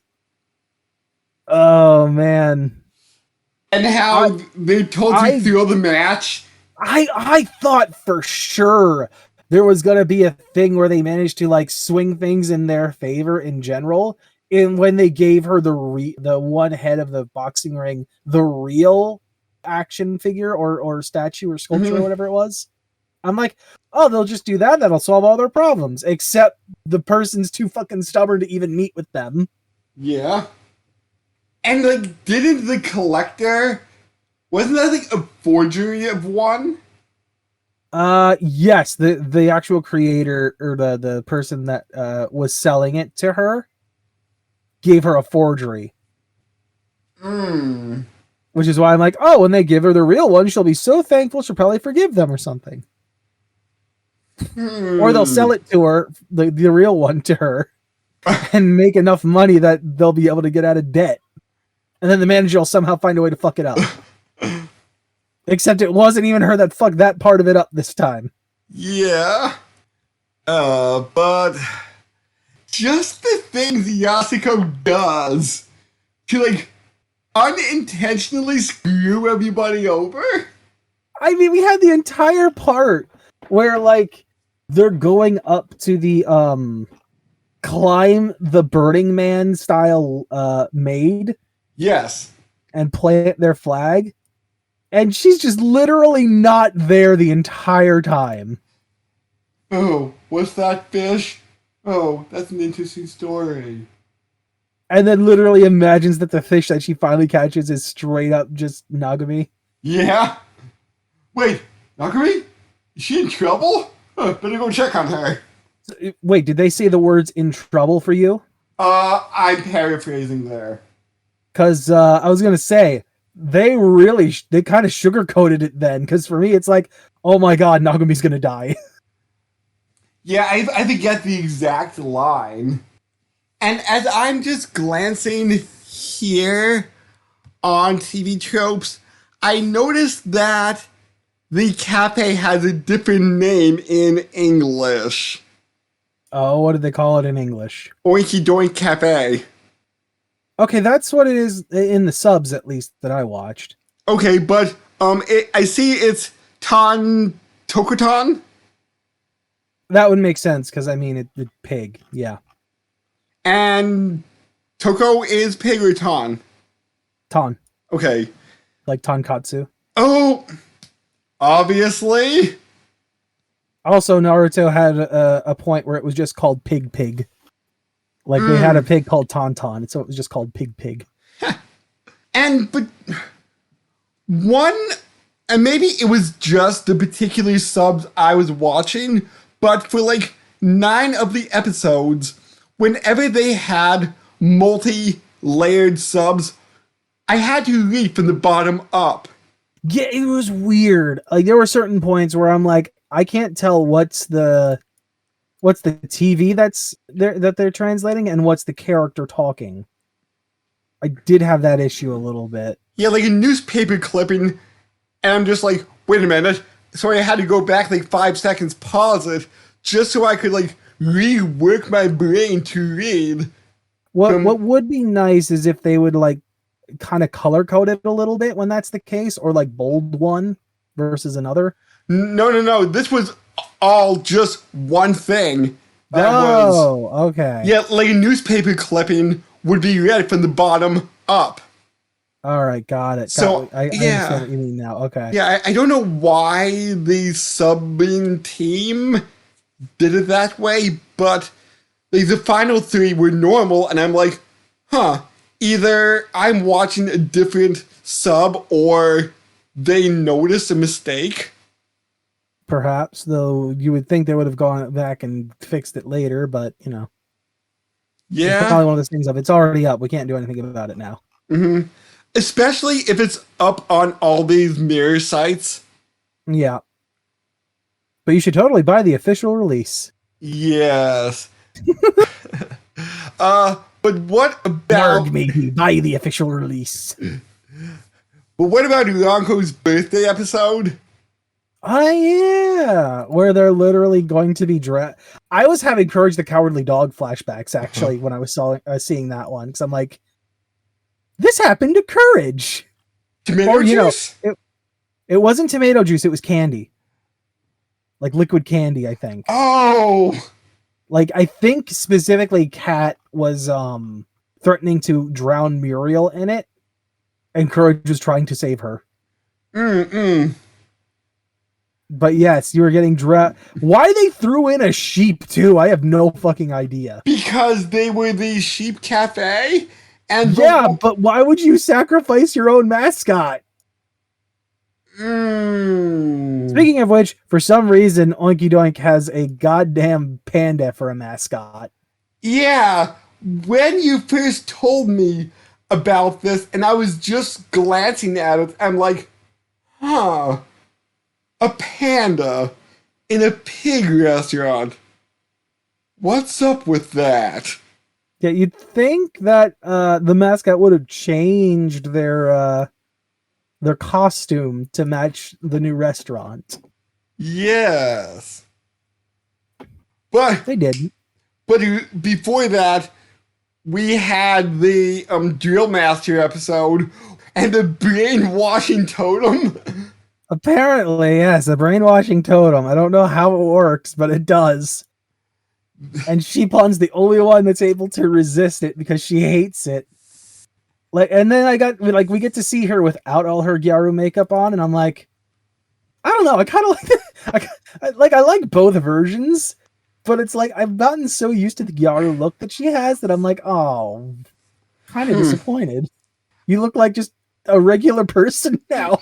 Oh man. And how they told you through the match. I thought for sure there was gonna be a thing where they managed to like swing things in their favor in general. And when they gave her the one head of the boxing ring, the real action figure or statue or sculpture or whatever it was, I'm like, oh, they'll just do that. That'll solve all their problems. Except the person's too fucking stubborn to even meet with them. Yeah. And like, didn't the collector, wasn't that like a forgery of one? Yes, the actual creator or the person that was selling it to her gave her a forgery. Which is why I'm like, oh, when they give her the real one, she'll be so thankful she'll probably forgive them or something. Or they'll sell it to her, the real one to her, and make enough money that they'll be able to get out of debt. And then the manager will somehow find a way to fuck it up. Except it wasn't even her that fucked that part of it up this time. Yeah. But just the things Yasuko does to like unintentionally screw everybody over. I mean, we had the entire part where like they're going up to the climb the Burning Man style Maid Yes. and plant their flag, and she's just literally not there the entire time. Oh, what's that fish? Oh, that's an interesting story. And then literally imagines that the fish that she finally catches is straight up just Nagami. Yeah? Wait, Nakami? Is she in trouble? Better go check on her. Wait, did they say the words "in trouble" for you? I'm paraphrasing there. Because I was gonna say they kind of sugarcoated it then. Because for me, it's like, oh my god, Nagami's gonna die. Yeah, I forget the exact line. And as I'm just glancing here on TV tropes, I noticed that the cafe has a different name in English. Oh, what did they call it in English? Oinky Doink Cafe. Okay, that's what it is in the subs, at least, that I watched. Okay, but I see it's Tokoton. That would make sense, because I mean, the pig, yeah. And Toko is pig or Ton? Ton. Okay. Like tonkatsu. Oh, obviously. Also, Naruto had a point where it was just called Pig Pig. Like they had a pig called Tauntaun, so it was just called Pig Pig. But one, and maybe it was just the particular subs I was watching, but for like 9 of the episodes, whenever they had multi-layered subs, I had to read from the bottom up. Yeah, it was weird. Like there were certain points where I'm like, I can't tell what's the TV that they're translating and what's the character talking. I did have that issue a little bit. Yeah, like a newspaper clipping, and I'm just like, wait a minute. So I had to go back like 5 seconds, pause it, just so I could like rework my brain to read. What would be nice is if they would like kind of color code it a little bit when that's the case, or like bold one versus another. No. This was all just one thing. Okay. Yeah, like a newspaper clipping would be read from the bottom up. All right, got it. So, I understand what you mean now. Okay. Yeah, I don't know why the subbing team did it that way, but like the final 3 were normal, and I'm like, either I'm watching a different sub or they noticed a mistake. Perhaps, though you would think they would have gone back and fixed it later, but you know. Yeah. It's probably one of those things of it's already up. We can't do anything about it now. Mm-hmm. Especially if it's up on all these mirror sites. Yeah. But you should totally buy the official release. Yes. But what about... Narg maybe, buy the official release. But what about Yonko's birthday episode? Oh, yeah. Where they're literally going to be I was having Courage the Cowardly Dog flashbacks, actually, when I was seeing that one. Because I'm like, this happened to Courage. Tomato juice? It wasn't tomato juice, it was candy. Like liquid candy, I think. Oh! Like, I think specifically Kat was threatening to drown Muriel in it, and Courage was trying to save her. But yes, you were getting Why they threw in a sheep too, I have no fucking idea. Because they were the sheep cafe? And but why would you sacrifice your own mascot? Speaking of which, for some reason, Oinky Doink has a goddamn panda for a mascot. Yeah, when you first told me about this, and I was just glancing at it, I'm like, a panda in a pig restaurant. What's up with that? Yeah, you'd think that the mascot would have changed their costume to match the new restaurant. Yes. But they didn't. But before that, we had the Drill Master episode and the brainwashing totem. Apparently, yes, the brainwashing totem. I don't know how it works, but it does. And Sheepon's the only one that's able to resist it because she hates it. And then we get to see her without all her Gyaru makeup on, and I'm like, I don't know. I kind of like I like both versions, but it's like I've gotten so used to the Gyaru look that she has that I'm like, oh, kind of disappointed. You look like just a regular person now.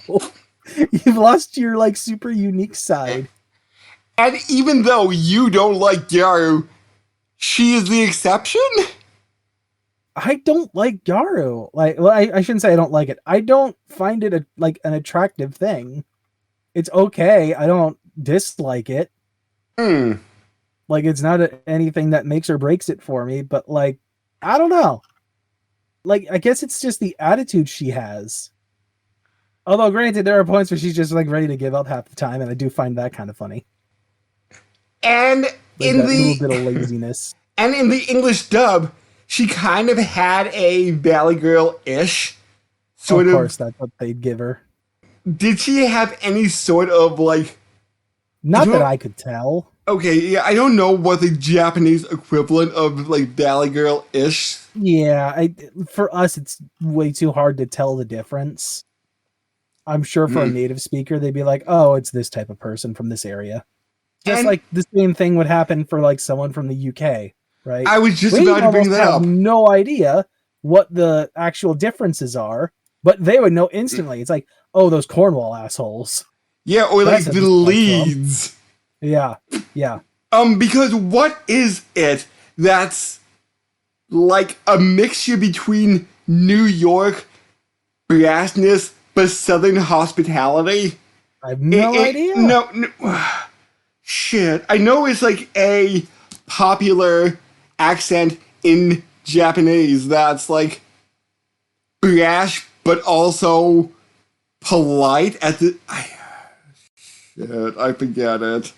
You've lost your super unique side. And even though you don't like Gyaru, she is the exception? I don't like Gyaru. I shouldn't say I don't like it. I don't find it an attractive thing. It's okay. I don't dislike it. It's not anything that makes or breaks it for me, but I don't know. I guess it's just the attitude she has. Although granted, there are points where she's just ready to give up half the time, and I do find that kind of funny. And in the little bit of laziness. And in the English dub, she kind of had a Valley Girl-ish sort of. Of course, that's what they'd give her. Did she have any sort of Not that I could tell. Okay, yeah, I don't know what the Japanese equivalent of Valley Girl-ish. Yeah, for us, it's way too hard to tell the difference. I'm sure for a native speaker, they'd be like, "Oh, it's this type of person from this area." Just like the same thing would happen for like someone from the UK, right? I was just We about to bring almost that have up. no idea what the actual differences are, but they would know instantly. It's like, oh, those Cornwall assholes. Yeah, or like That's where the this comes from. leads. Yeah, yeah. Because what is it that's like a mixture between New York brassness but Southern hospitality? I have no idea. No, shit. I know it's like a popular accent in Japanese that's like brash but also polite at the. Shit, I forget it.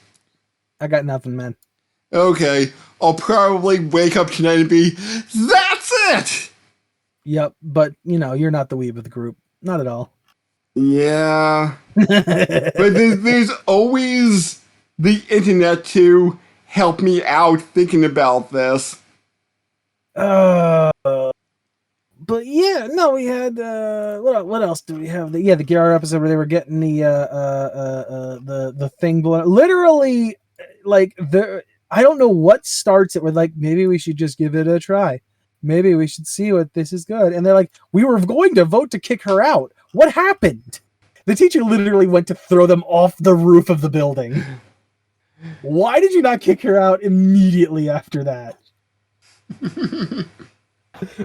I got nothing, man. Okay, I'll probably wake up tonight and be, that's it! Yep, but you're not the weeb of the group. Not at all. Yeah. But there's always the internet to help me out thinking about this. But yeah, no, we had what else do we have? The Gyara episode where they were getting the thing blown. Literally, like I don't know what starts it. We're like, maybe we should just give it a try. Maybe we should see what this is good. And they're like, we were going to vote to kick her out. What happened? The teacher literally went to throw them off the roof of the building. Why did you not kick her out immediately after that?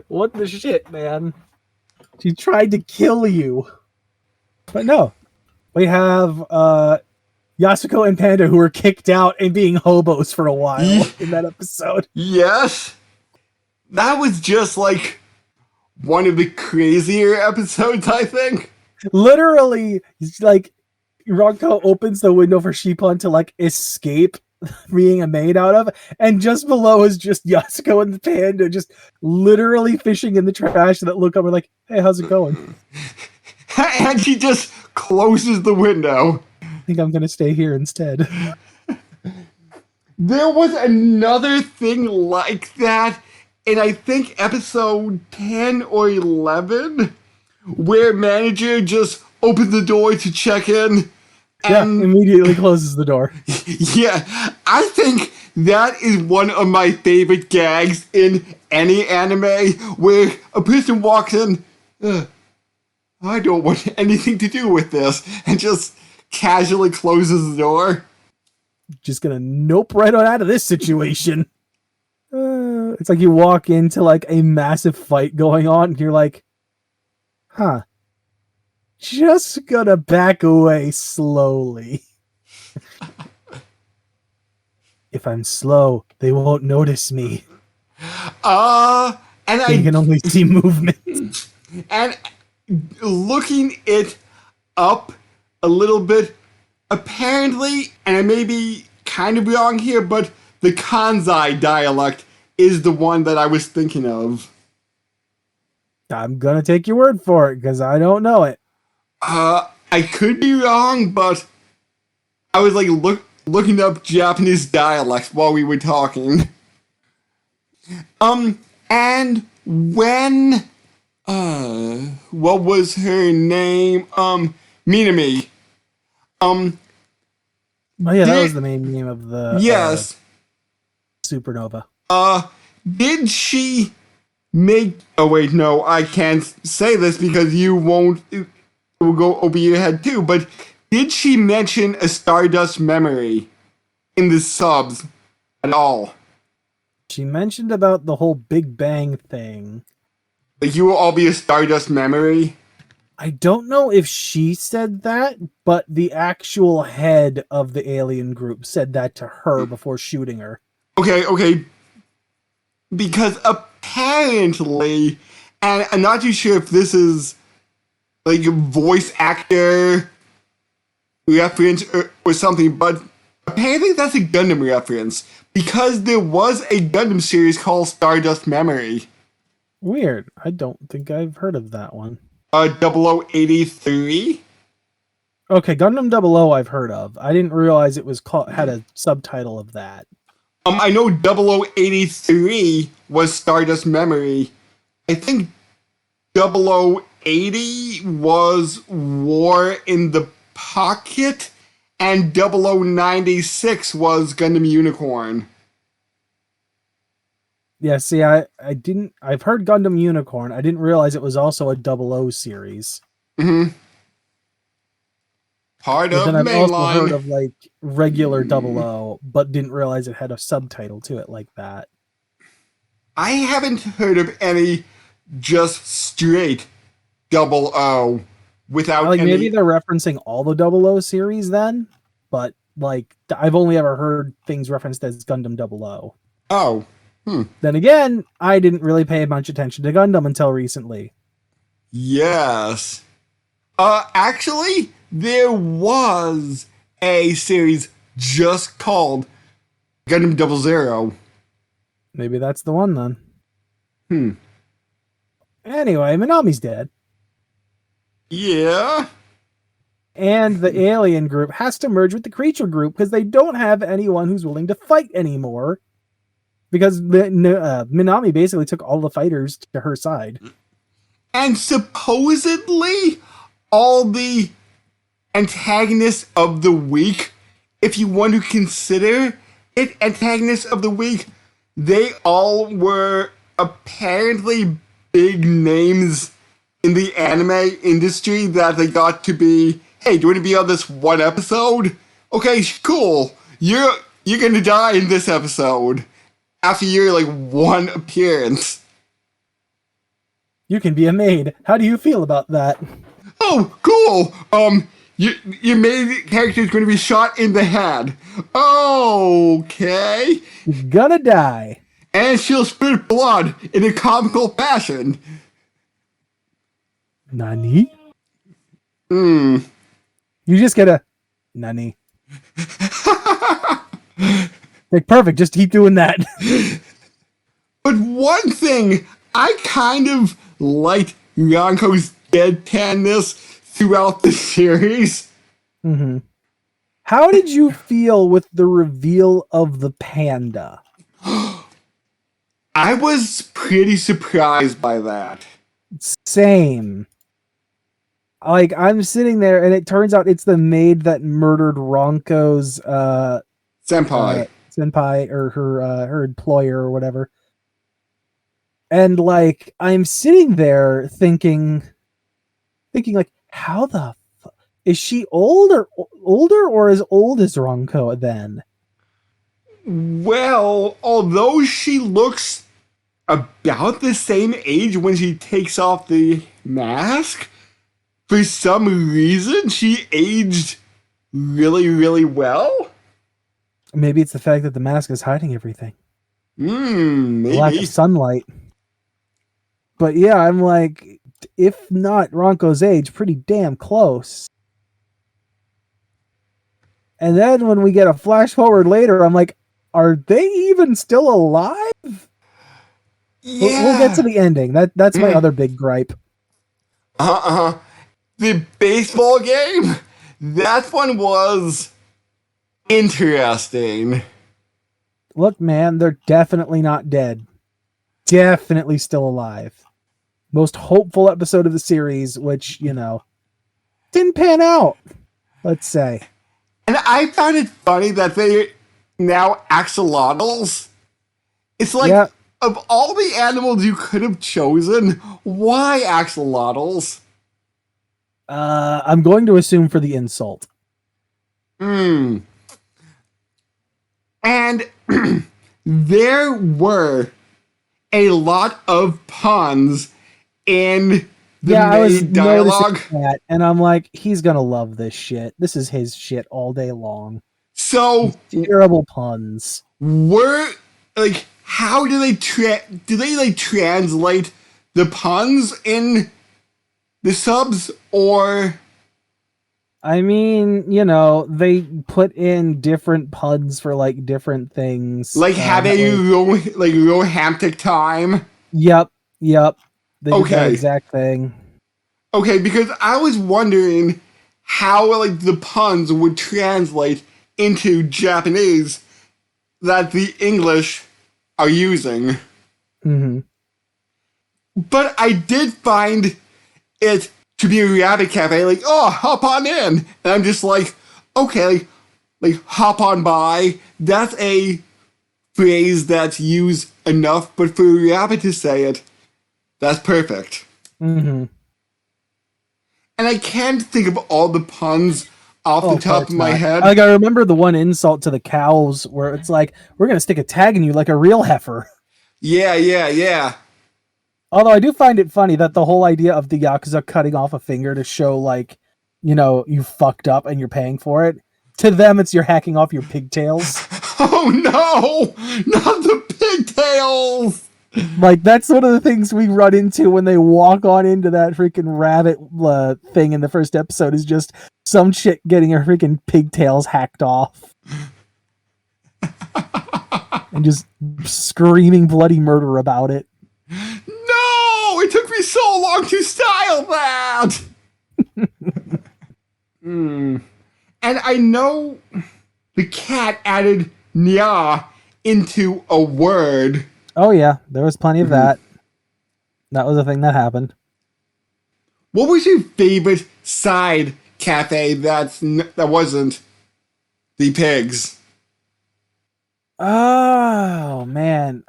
What the shit, man? She tried to kill you. But no. We have Yasuko and Panda who were kicked out and being hobos for a while in that episode. Yes. That was just like one of the crazier episodes, I think. Literally, like, Ronko opens the window for Shippon to like escape being a maid out of, and just below is just Yasuko and the Panda just literally fishing in the trash that look up and like, hey, how's it going? And she just closes the window. I think I'm gonna stay here instead. There was another thing like that in I think episode 10 or 11 where manager just opened the door to check in. And immediately closes the door. Yeah, I think that is one of my favorite gags in any anime where a person walks in, I don't want anything to do with this, and just casually closes the door. Just gonna nope right on out of this situation. It's like you walk into like a massive fight going on and you're like, huh. Just gonna back away slowly. If I'm slow, they won't notice me. And they can only see movement. And looking it up a little bit, apparently, and I may be kind of wrong here, but the Kansai dialect is the one that I was thinking of. I'm gonna take your word for it, because I don't know it. I could be wrong, but I was like looking up Japanese dialects while we were talking. And when what was her name? Minami. Oh yeah, that was the main name of the yes supernova. Did she make? Oh wait, no, I can't say this because you won't. It will go over your head too. But did she mention a Stardust memory in the subs at all? She mentioned about the whole Big Bang thing. Like you will all be a Stardust memory? I don't know if she said that, but the actual head of the alien group said that to her before shooting her. Okay. Because apparently, and I'm not too sure if this is like a voice actor reference or something, but apparently that's a Gundam reference. Because there was a Gundam series called Stardust Memory. Weird. I don't think I've heard of that one. 0083? Okay, Gundam 00 I've heard of. I didn't realize it was had a subtitle of that. I know 0083 was Stardust Memory. I think 80 was War in the Pocket, and 0096 was Gundam Unicorn. Yeah, see, I've heard Gundam Unicorn. I didn't realize it was also a 00 series. Mm-hmm. Part But of then the I've main also heard line. of like regular 00, but didn't realize it had a subtitle to it like that. I haven't heard of any just straight 00 without Like any. maybe they're referencing all the 00 series then, but like I've only ever heard things referenced as Gundam 00. Oh. Then again, I didn't really pay much attention to Gundam until recently. Yes. Actually, there was a series just called Gundam 00. Maybe that's the one then. Hmm. Anyway, Minami's dead. Yeah. And the alien group has to merge with the creature group because they don't have anyone who's willing to fight anymore. Because Minami basically took all the fighters to her side. And supposedly, all the antagonists of the week, if you want to consider it antagonists of the week, they all were apparently big names in the anime industry that they got to be, hey, do you want to be on this one episode? Okay, cool. You're gonna die in this episode after your like one appearance. You can be a maid. How do you feel about that? Oh, cool. Your main character is going to be shot in the head. Okay. You're gonna die. And she'll spit blood in a comical fashion. Nani? Hmm. You just get a Nani. Like, perfect, just keep doing that. But one thing, I kind of liked Yonko's deadpanness throughout the series. Mm-hmm. How did you feel with the reveal of the panda? I was pretty surprised by that. Same. Like, I'm sitting there and it turns out it's the maid that murdered Ronko's Senpai. senpai or her employer or whatever. And like I'm sitting there thinking like, how the is she older or as old as Ronko then? Well, although she looks about the same age when she takes off the mask, for some reason she aged really, really well. Maybe it's the fact that the mask is hiding everything. Maybe. Lack of sunlight. But yeah, I'm like, if not Ronko's age, pretty damn close. And then when we get a flash forward later, I'm like, are they even still alive? Yeah. We'll get to the ending. That's my other big gripe. The baseball game? That one was interesting. Look, man, they're definitely not dead. Definitely still alive. Most hopeful episode of the series, which, didn't pan out, let's say. And I found it funny that they now axolotls. It's like, of all the animals you could have chosen, why axolotls? I'm going to assume for the insult. And there were a lot of puns in the Maid dialogue. That, and I'm like, he's gonna love this shit. This is his shit all day long. So terrible puns. How do they translate the puns in the subs, or? I mean, they put in different puns for like different things. Like having romantic time. Yep. They did that exact thing. Okay, because I was wondering how the puns would translate into Japanese that the English are using. Mm-hmm. But I did find it to be a rabbit cafe, like, oh, hop on in. And I'm just like, okay, like, hop on by. That's a phrase that's used enough, but for a rabbit to say it, that's perfect. Mm-hmm. And I can't think of all the puns off the top of my head. Like, I remember the one insult to the cows where it's like, we're going to stick a tag in you like a real heifer. Yeah. Although I do find it funny that the whole idea of the Yakuza cutting off a finger to show, like, you know, you fucked up and you're paying for it. To them, it's you're hacking off your pigtails. Oh no! Not the pigtails! Like, that's one of the things we run into when they walk on into that freaking rabbit thing in the first episode is just some chick getting her freaking pigtails hacked off. And just screaming bloody murder about it. No! It took me so long to style that! And I know the cat added nya into a word. Oh yeah, there was plenty of that. That was a thing that happened. What was your favorite side cafe that wasn't the pigs? Oh man,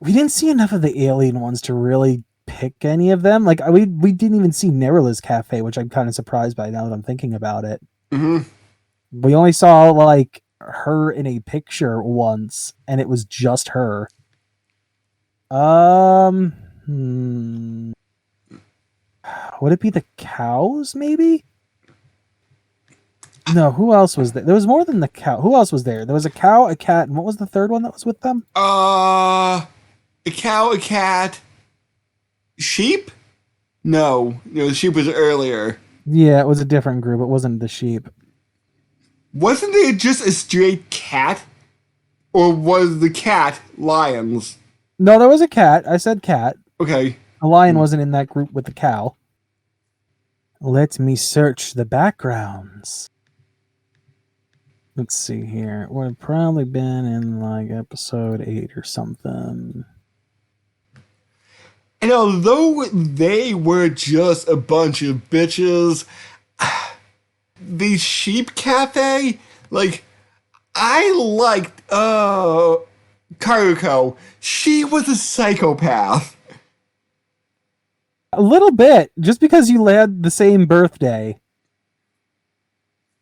we didn't see enough of the alien ones to really pick any of them. Like we didn't even see Nerula's cafe, which I'm kind of surprised by now that I'm thinking about it. Mm-hmm. We only saw like her in a picture once, and it was just her. Would it be the cows, maybe? No, who else was there? There was more than the cow. Who else was there? There was a cow, a cat, and what was the third one that was with them? A cow, a cat, sheep? No, the sheep was earlier. Yeah, it was a different group. It wasn't the sheep. Wasn't there just a straight cat? Or was the cat lions? No, there was a cat. I said cat. Okay. A lion wasn't in that group with the cow. Let me search the backgrounds. Let's see here. We've probably been in like episode 8 or something. And although they were just a bunch of bitches, the sheep cafe, like, I liked, Karuko. She was a psychopath. A little bit, just because you had the same birthday.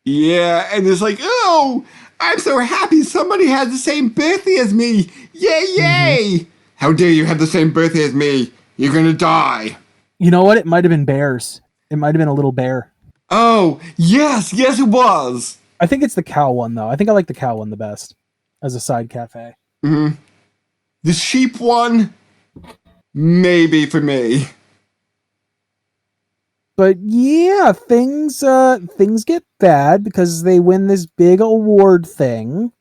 Yeah, and it's like, oh, I'm so happy somebody has the same birthday as me. Yay, yay! How dare you have the same birthday as me? You're gonna die. You know what? It might have been bears. It might have been a little bear. Oh, yes, it was. I think it's the cow one, though. I think I like the cow one the best as a side cafe. Mm-hmm. The sheep one, maybe for me. But yeah, things get bad because they win this big award thing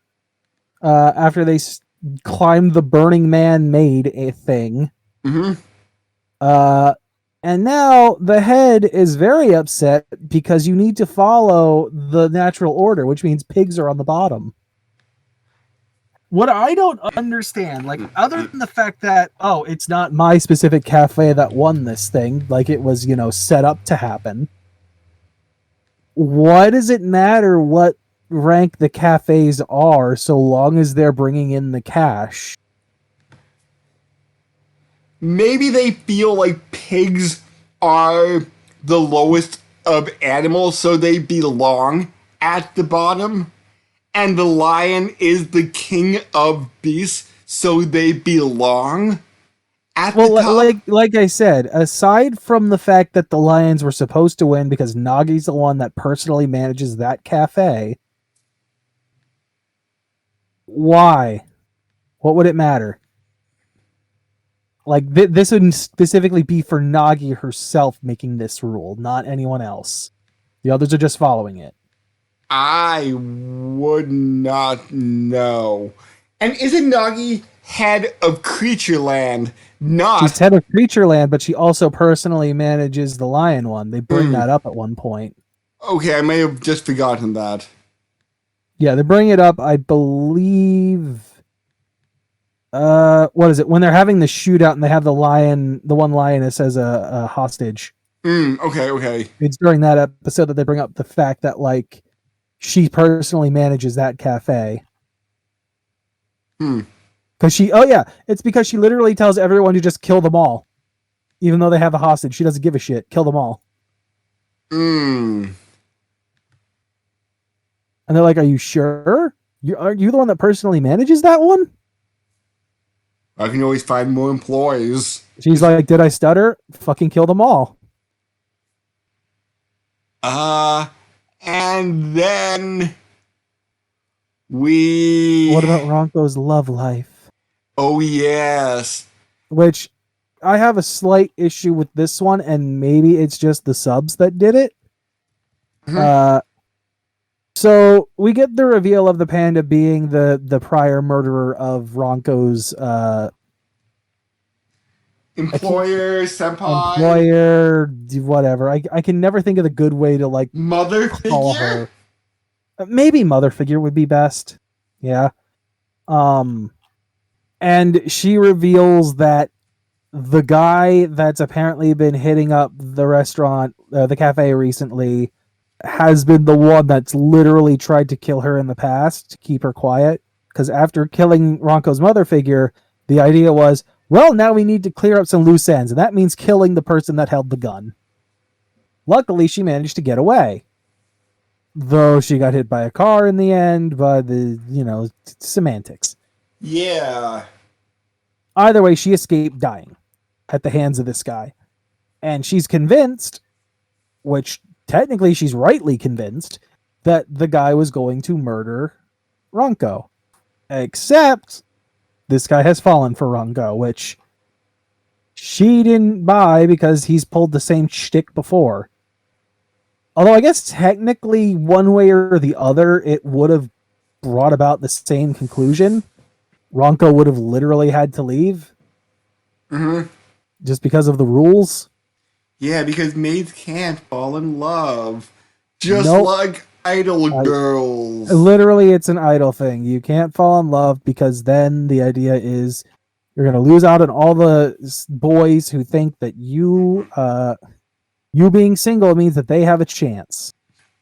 after they climb the Burning Man Maid thing. Mm-hmm. And now the head is very upset because you need to follow the natural order, which means pigs are on the bottom. What I don't understand, like, other than the fact that, oh, it's not my specific cafe that won this thing, like it was, set up to happen. Why does it matter what rank the cafes are so long as they're bringing in the cash? Maybe they feel like pigs are the lowest of animals, so they belong at the bottom. And the lion is the king of beasts, so they belong at the top. Like I said, aside from the fact that the Lions were supposed to win because Nagi's the one that personally manages that cafe, why? What would it matter? Like, this would specifically be for Nagi herself making this rule, not anyone else. The others are just following it. I would not know. And isn't Nagi head of Creatureland? She's head of Creatureland, but she also personally manages the lion one. They bring that up at one point. Okay, I may have just forgotten that. Yeah, they bring it up, I believe, what is it? When they're having the shootout and they have the one lioness as a hostage. Okay. It's during that episode that they bring up the fact that like she personally manages that cafe. Because it's because she literally tells everyone to just kill them all, even though they have a hostage. She doesn't give a shit. Kill them all. And they're like, "Are you sure? Are you the one that personally manages that one?" I can always find more employees. She's like, "Did I stutter? Fucking kill them all." And then we... What about Ronco's love life? Oh, yes. Which I have a slight issue with this one, and maybe it's just the subs that did it. So we get the reveal of the panda being the prior murderer of Ronco's employer, senpai, employer, whatever. I can never think of the good way to like mother call figure. Her. Maybe mother figure would be best. Yeah. And she reveals that the guy that's apparently been hitting up the restaurant, the cafe recently, has been the one that's literally tried to kill her in the past to keep her quiet. Because after killing Ronco's mother figure, the idea was, well, now we need to clear up some loose ends, and that means killing the person that held the gun. Luckily, she managed to get away. Though she got hit by a car in the end, but semantics. Yeah. Either way, she escaped dying at the hands of this guy. And she's convinced, which technically she's rightly convinced, that the guy was going to murder Ronco. Except this guy has fallen for Ronco, which she didn't buy because he's pulled the same shtick before. Although I guess technically one way or the other, it would have brought about the same conclusion. Ronco would have literally had to leave. Just because of the rules. Yeah, because maids can't fall in love. Just like idol girls. Literally, it's an idol thing. You can't fall in love because then the idea is you're going to lose out on all the boys who think that you being single means that they have a chance.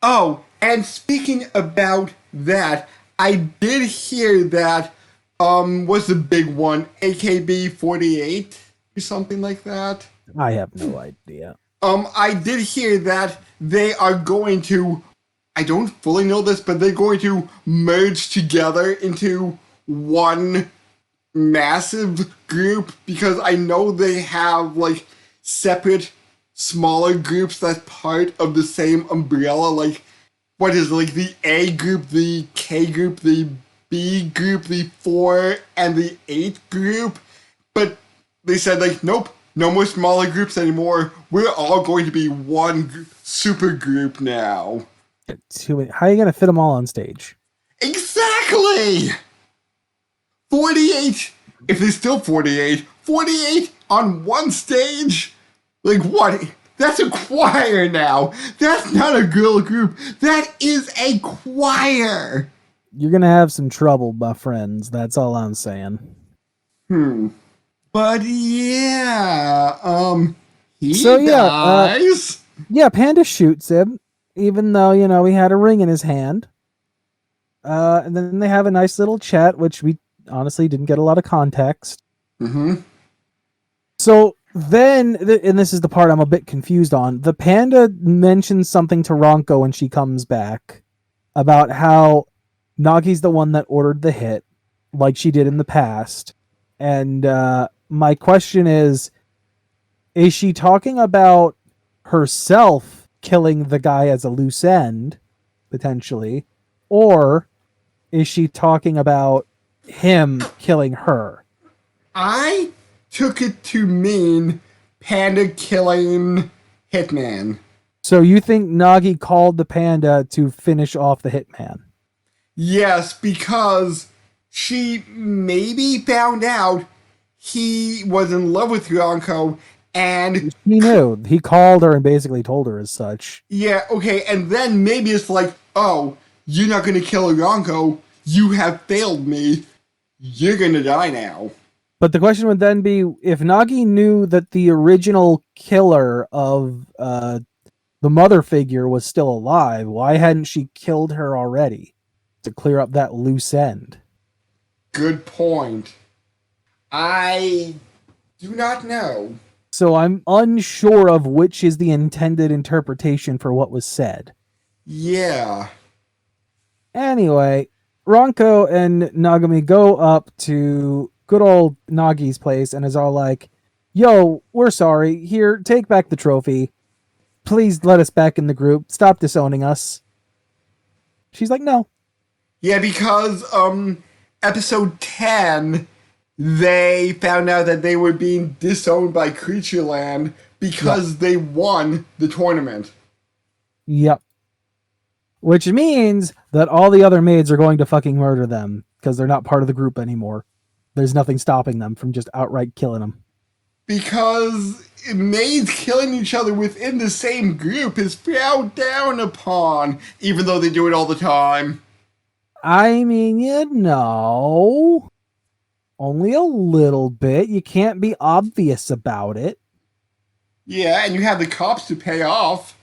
Oh, and speaking about that, I did hear that, what's the big one? AKB 48 or something like that? I have no idea. I did hear that they are going to, I don't fully know this, but they're going to merge together into one massive group because I know they have like separate smaller groups that's part of the same umbrella. Like, what is it, like the A group, the K group, the B group, the 4 and the 8 group? But they said like, nope. No more smaller groups anymore. We're all going to be one super group now. How are you going to fit them all on stage? Exactly! 48! If there's still 48, 48 on one stage? Like what? That's a choir now. That's not a girl group. That is a choir. You're going to have some trouble, my friends. That's all I'm saying. But yeah, he dies. Panda shoots him, even though, he had a ring in his hand. And then they have a nice little chat, which we honestly didn't get a lot of context. So then, and this is the part I'm a bit confused on, the panda mentions something to Ronco when she comes back about how Nagi's the one that ordered the hit, like she did in the past. And my question is she talking about herself killing the guy as a loose end, potentially, or is she talking about him killing her? I took it to mean Panda killing Hitman. So you think Nagi called the panda to finish off the Hitman? Yes, because she maybe found out he was in love with Ronco, and he knew. He called her and basically told her as such. Yeah, okay, and then maybe it's like, oh, you're not going to kill Ronco. You have failed me. you're gonna die now. But the question would then be, if Nagi knew that the original killer of the mother figure was still alive, why hadn't she killed her already to clear up that loose end? Good point. I do not know. So I'm unsure of which is the intended interpretation for what was said. Yeah. Anyway, Ronko and Nagami go up to good old Nagi's place and is all like, yo, we're sorry. Here, take back the trophy. Please let us back in the group. Stop disowning us. She's like, no. Yeah, because, episode 10, they found out that they were being disowned by Creatureland because they won the tournament. Yep. Which means that all the other maids are going to fucking murder them because they're not part of the group anymore. There's nothing stopping them from just outright killing them. Because maids killing each other within the same group is frowned down upon, even though they do it all the time. I mean, only a little bit. You can't be obvious about it. Yeah, and you have the cops to pay off.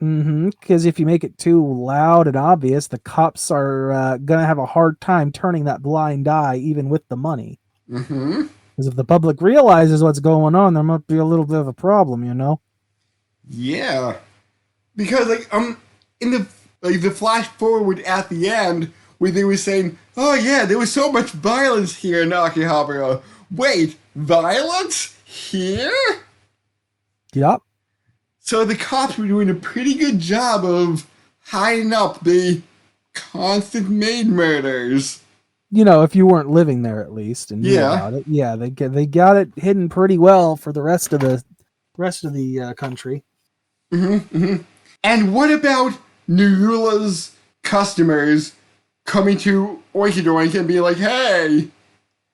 Because if you make it too loud and obvious, the cops are going to have a hard time turning that blind eye, even with the money. Because if the public realizes what's going on, there might be a little bit of a problem, Yeah. Because, in the flash forward at the end, where they were saying, oh yeah, there was so much violence here in Akihabara. Wait, violence? Here? Yep. So the cops were doing a pretty good job of hiding up the constant maid murders. If you weren't living there at least and knew about it. Yeah, they got it hidden pretty well for the rest of the country. And what about Narula's customers coming to Oinkadoink and be like, hey,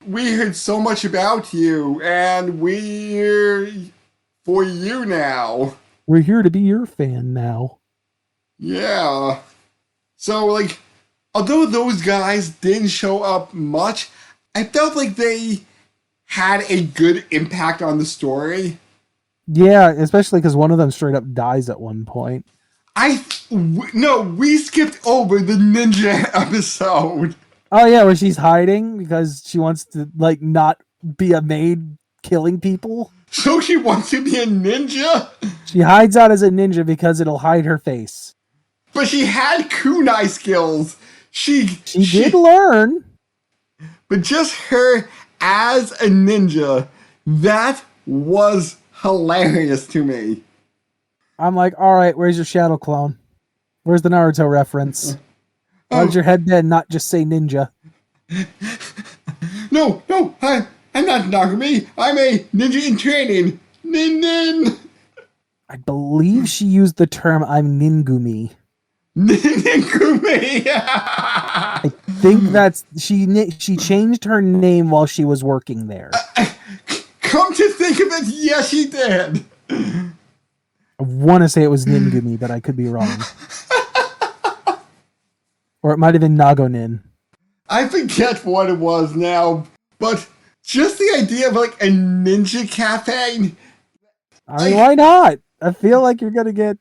we heard so much about you, and we're for you now. We're here to be your fan now. Yeah. So, although those guys didn't show up much, I felt like they had a good impact on the story. Yeah, especially because one of them straight up dies at one point. No, we skipped over the ninja episode. Oh yeah, where she's hiding because she wants to not be a maid killing people. So she wants to be a ninja? She hides out as a ninja because it'll hide her face. But she had kunai skills. She did learn. But just her as a ninja, that was hilarious to me. I'm like, all right, where's your shadow clone? Where's the Naruto reference? Why did your headband not just say ninja? No, I'm not Nagami. I'm a ninja in training. Nin. I believe she used the term I'm Ningumi. Ningumi. I think that's she changed her name while she was working there. Come to think of it, yes, she did. I want to say it was Ningumi, but I could be wrong. Or it might have been Nagonin. I forget what it was now, but just the idea of a ninja cafe. I mean, why not? I feel like you're gonna get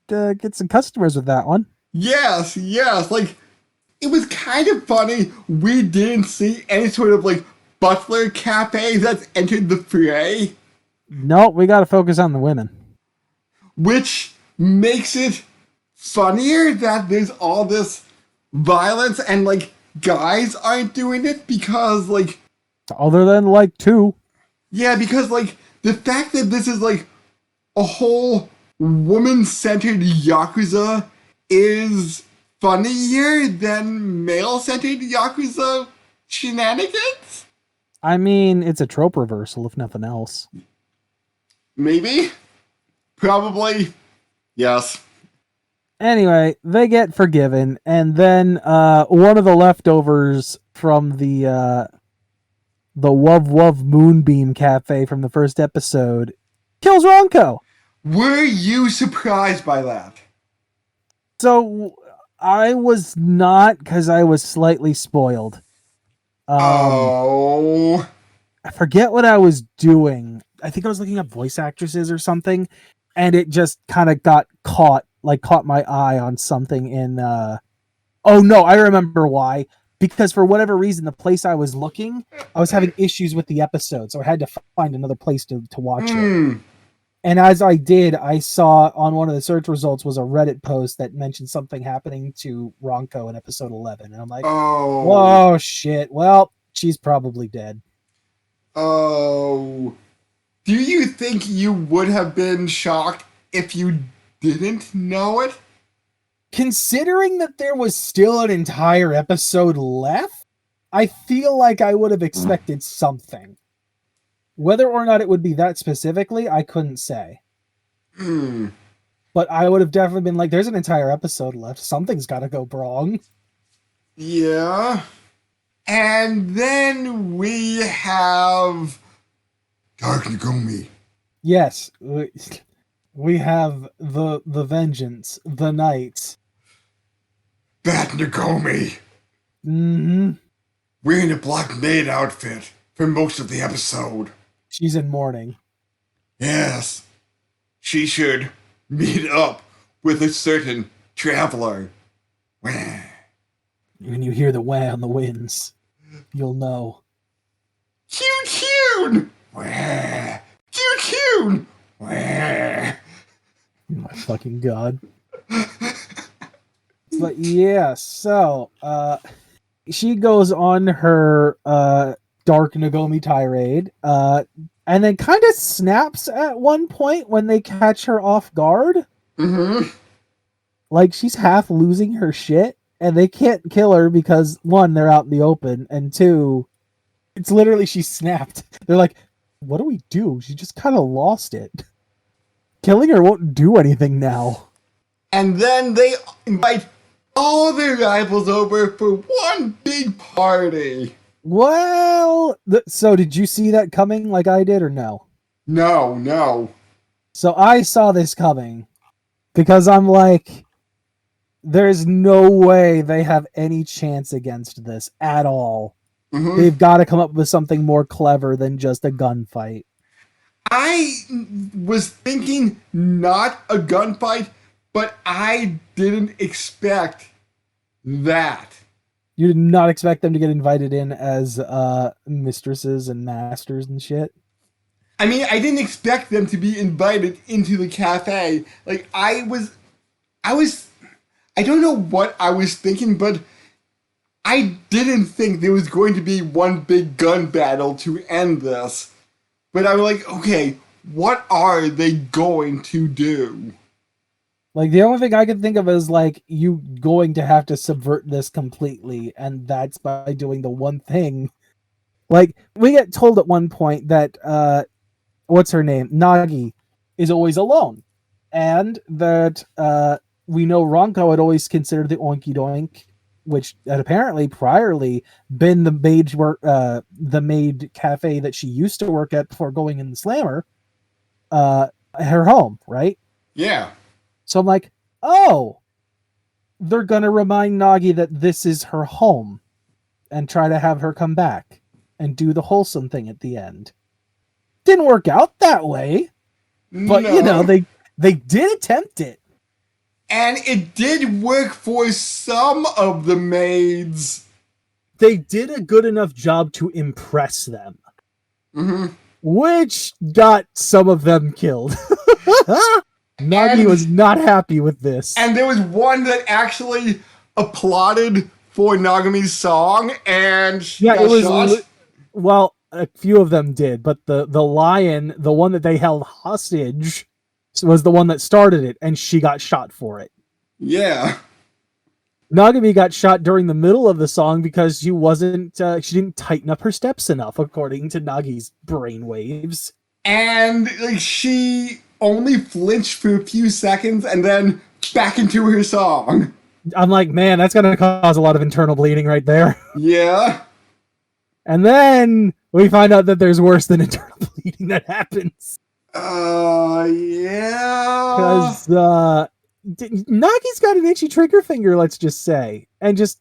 some customers with that one. Yes. It was kind of funny. We didn't see any sort of butler cafe that's entered the fray. No, we got to focus on the women. Which makes it funnier that there's all this violence and guys aren't doing it because other than two. Yeah, because the fact that this is a whole woman-centered Yakuza is funnier than male-centered Yakuza shenanigans? I mean, it's a trope reversal, if nothing else. Maybe? Probably. Yes. Anyway, they get forgiven, and then one of the leftovers from the Wuv Wuv Moonbeam Cafe from the first episode kills Ronko. Were you surprised by that? So I was not, because I was slightly spoiled. Oh. I forget what I was doing. I think I was looking up voice actresses or something, and it just kind of got caught my eye on something in. Oh no, I remember why. Because for whatever reason, the place I was looking, I was having issues with the episode, so I had to find another place to watch it. And as I did, I saw on one of the search results was a Reddit post that mentioned something happening to Ronko in episode 11, and I'm like, Oh. whoa, shit. Well, she's probably dead. Oh. Do you think you would have been shocked if you didn't know it? Considering that there was still an entire episode left, I feel like I would have expected something. Whether or not it would be that specifically, I couldn't say. But I would have definitely been like, there's an entire episode left. Something's got to go wrong. Yeah. And then we have Dark Nagomi. Yes. We have the Vengeance, the Knights. Bat Nagomi. Mm-hmm. Wearing a black maid outfit for most of the episode. She's in mourning. Yes. She should meet up with a certain traveler. Wah. When you hear the wah on the winds, you'll know. Q-tune! Wah. Q-tune! Wah. My fucking god. But yeah, so she goes on her Dark Nagomi tirade, and then kind of snaps at one point when they catch her off guard. Mm-hmm. Like she's half losing her shit, and they can't kill her because one, they're out in the open, and two, it's literally she snapped. They're like, what do we do? She just kind of lost it. Killing her won't do anything now. And then they invite all their rivals over for one big party. Well, so did you see that coming like I did or no? No. So I saw this coming because I'm like, there's no way they have any chance against this at all. Mm-hmm. They've got to come up with something more clever than just a gunfight. I was thinking not a gunfight, but I didn't expect that. You did not expect them to get invited in as mistresses and masters and shit? I mean, I didn't expect them to be invited into the cafe. Like, I don't know what I was thinking, but I didn't think there was going to be one big gun battle to end this. But I'm like, okay, what are they going to do? Like, the only thing I could think of is, like, you going to have to subvert this completely, and that's by doing the one thing. Like, we get told at one point that, what's her name? Nagi is always alone. And that, we know Ronko had always considered the Oinky Doink, which had apparently priorly been the maid cafe that she used to work at before going in the Slammer, her home, right? Yeah. So I'm like, oh, they're going to remind Nagi that this is her home and try to have her come back and do the wholesome thing at the end. Didn't work out that way, but No. you know, they did attempt it. And it did work for some of the maids. They did a good enough job to impress them, which got some of them killed. Nagi was not happy with this. And there was one that actually applauded for Nagami's song, and Yeah, got it was. shot. Well, a few of them did, but the lion, the one that they held hostage, was the one that started it, and she got shot for it. Yeah. Nagami got shot during the middle of the song because she didn't tighten up her steps enough, according to Nagi's brainwaves. And like she only flinched for a few seconds and then back into her song. I'm like, man, that's gonna cause a lot of internal bleeding right there. Yeah. And then we find out that there's worse than internal bleeding that happens. Yeah. Because Nagi's got an itchy trigger finger, let's just say, and just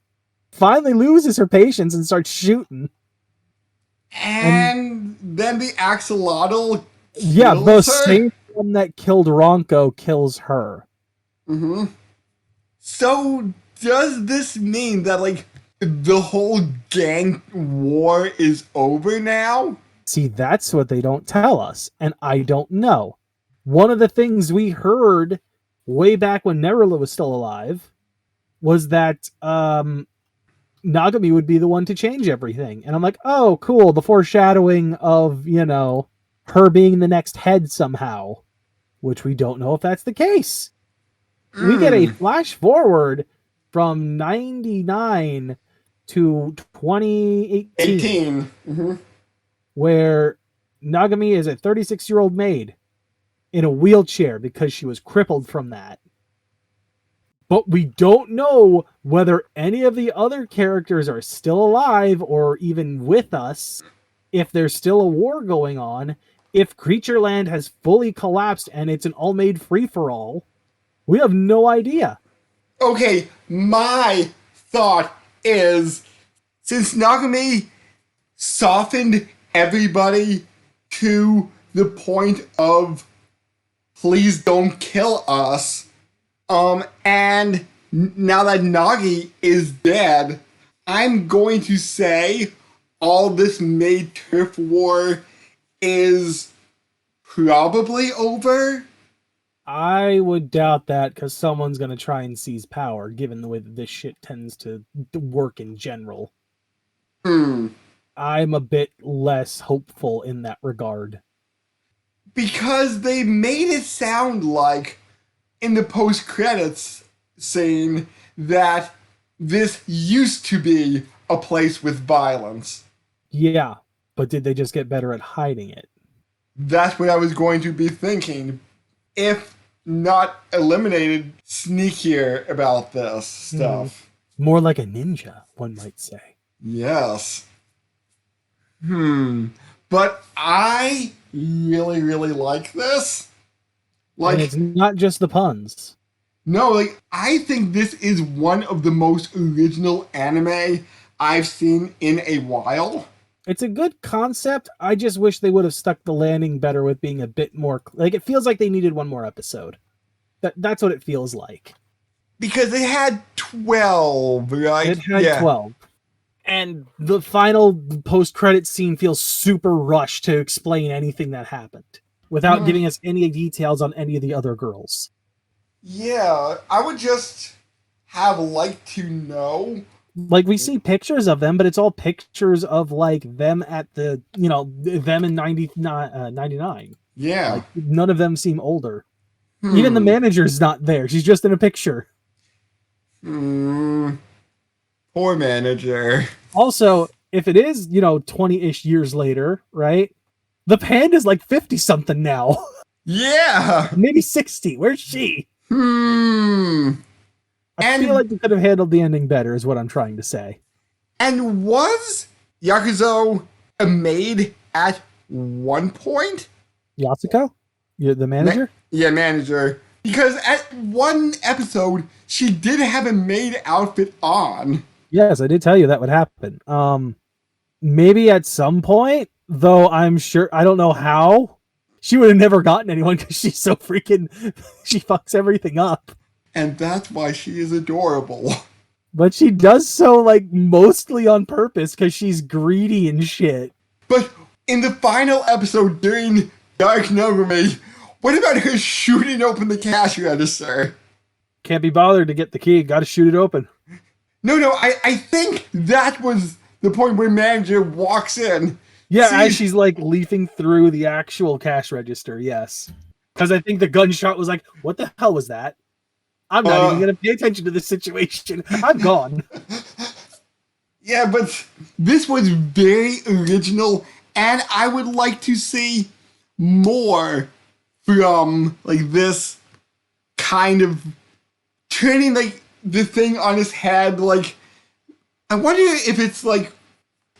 finally loses her patience and starts shooting. And then the axolotl Yeah, the kills her? same one that killed Ronco kills her. Mm-hmm. So does this mean that, like, the whole gang war is over now? See, that's what they don't tell us, and I don't know. One of the things we heard way back when Nerula was still alive was that Nagami would be the one to change everything. And I'm like, oh, cool. The foreshadowing of, her being the next head somehow, which we don't know if that's the case. We get a flash forward from 99 to 2018, 18. Mm-hmm. where Nagami is a 36-year-old maid in a wheelchair because she was crippled from that. But we don't know whether any of the other characters are still alive or even with us, if there's still a war going on, if Creatureland has fully collapsed and it's an all-made free-for-all. We have no idea. Okay, my thought is, since Nagami softened everybody to the point of please don't kill us, and now that Nagi is dead, I'm going to say all this Maid turf war is probably over. I would doubt that because someone's going to try and seize power, given the way that this shit tends to work in general. I'm a bit less hopeful in that regard. Because they made it sound like, in the post-credits scene, that this used to be a place with violence. Yeah, but did they just get better at hiding it? That's what I was going to be thinking. If not eliminated, sneakier about this stuff. More like a ninja, one might say. Yes. But I really, really like this. Like, And it's not just the puns. No, like, I think this is one of the most original anime I've seen in a while. It's a good concept. I just wish they would have stuck the landing better with being a bit more... Like, it feels like they needed one more episode. That's what it feels like. Because they had 12, right? It had 12. And the final post-credit scene feels super rushed to explain anything that happened, without giving us any details on any of the other girls. Yeah, I would just have liked to know. Like, we see pictures of them, but it's all pictures of, like, them at the, them in 99. Yeah. Like, none of them seem older. Even the manager's not there. She's just in a picture. Poor manager. Also, if it is, 20-ish years later, right? The panda's like 50-something now. Yeah. Maybe 60. Where's she? I feel like they could have handled the ending better, is what I'm trying to say. And was Yakuzo a maid at one point? Yasuko? You're the manager? Yeah, manager. Because at one episode, she did have a maid outfit on. Yes, I did tell you that would happen. Maybe at some point, though I'm sure, I don't know how. She would have never gotten anyone because she's so freaking, she fucks everything up. And that's why she is adorable. But she does so, like, mostly on purpose because she's greedy and shit. But in the final episode during Dark Nogami, what about her shooting open the cash register? Can't be bothered to get the key. Gotta shoot it open. No, I think that was the point where manager walks in. Yeah, as she's, like, leafing through the actual cash register, yes. Because I think the gunshot was like, what the hell was that? I'm not even going to pay attention to this situation. I'm gone. Yeah, but this was very original, and I would like to see more from, like, this kind of turning, like, the thing on his head. Like, I wonder if it's, like,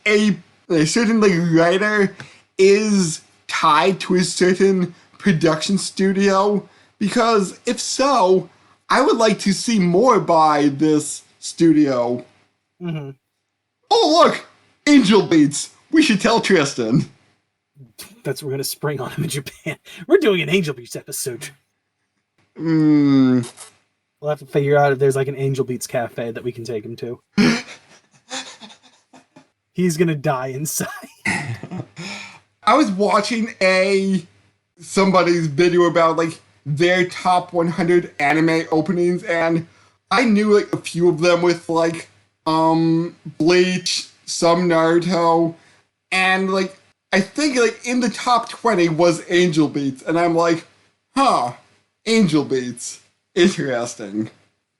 a certain, like, writer is tied to a certain production studio, because if so, I would like to see more by this studio. Mm-hmm. Oh, look! Angel Beats! We should tell Tristan. That's what we're gonna spring on him in Japan. We're doing an Angel Beats episode. Hmm. We'll have to figure out if there's like an Angel Beats cafe that we can take him to. He's gonna die inside. I was watching somebody's video about like their top 100 anime openings, and I knew like a few of them with like Bleach, some Naruto, and like I think like in the top 20 was Angel Beats, and I'm like, huh, Angel Beats, interesting.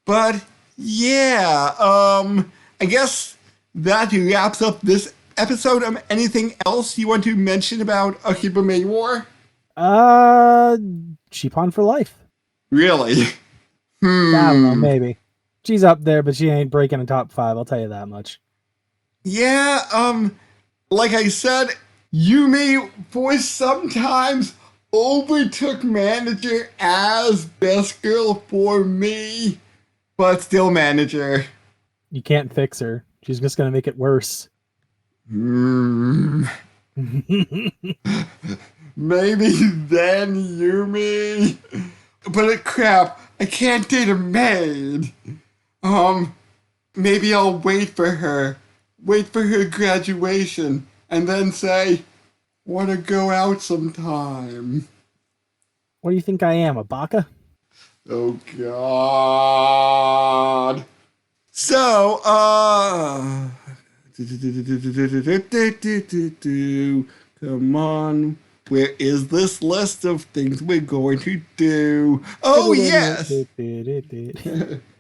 But yeah, I guess that wraps up this episode. Anything else you want to mention about Akiba Maid War? Sheepon for life. Really? I don't know, maybe. She's up there, but she ain't breaking a top 5, I'll tell you that much. Yeah, like I said, Yumi for sometimes overtook manager as best girl for me, but still manager. You can't fix her. She's just gonna make it worse. Maybe then Yumi. But crap, I can't date a maid. Maybe I'll wait for her graduation, and then say, wanna go out sometime. What do you think I am, a baka? Oh God. So, come on. Where is this list of things we're going to do? Oh, yes!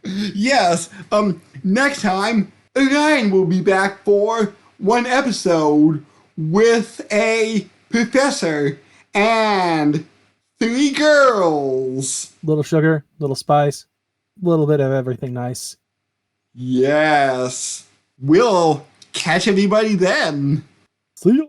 Yes, next time, Ryan will be back for one episode with a professor and 3 girls. Little sugar, little spice, little bit of everything nice. Yes. We'll catch everybody then. See ya.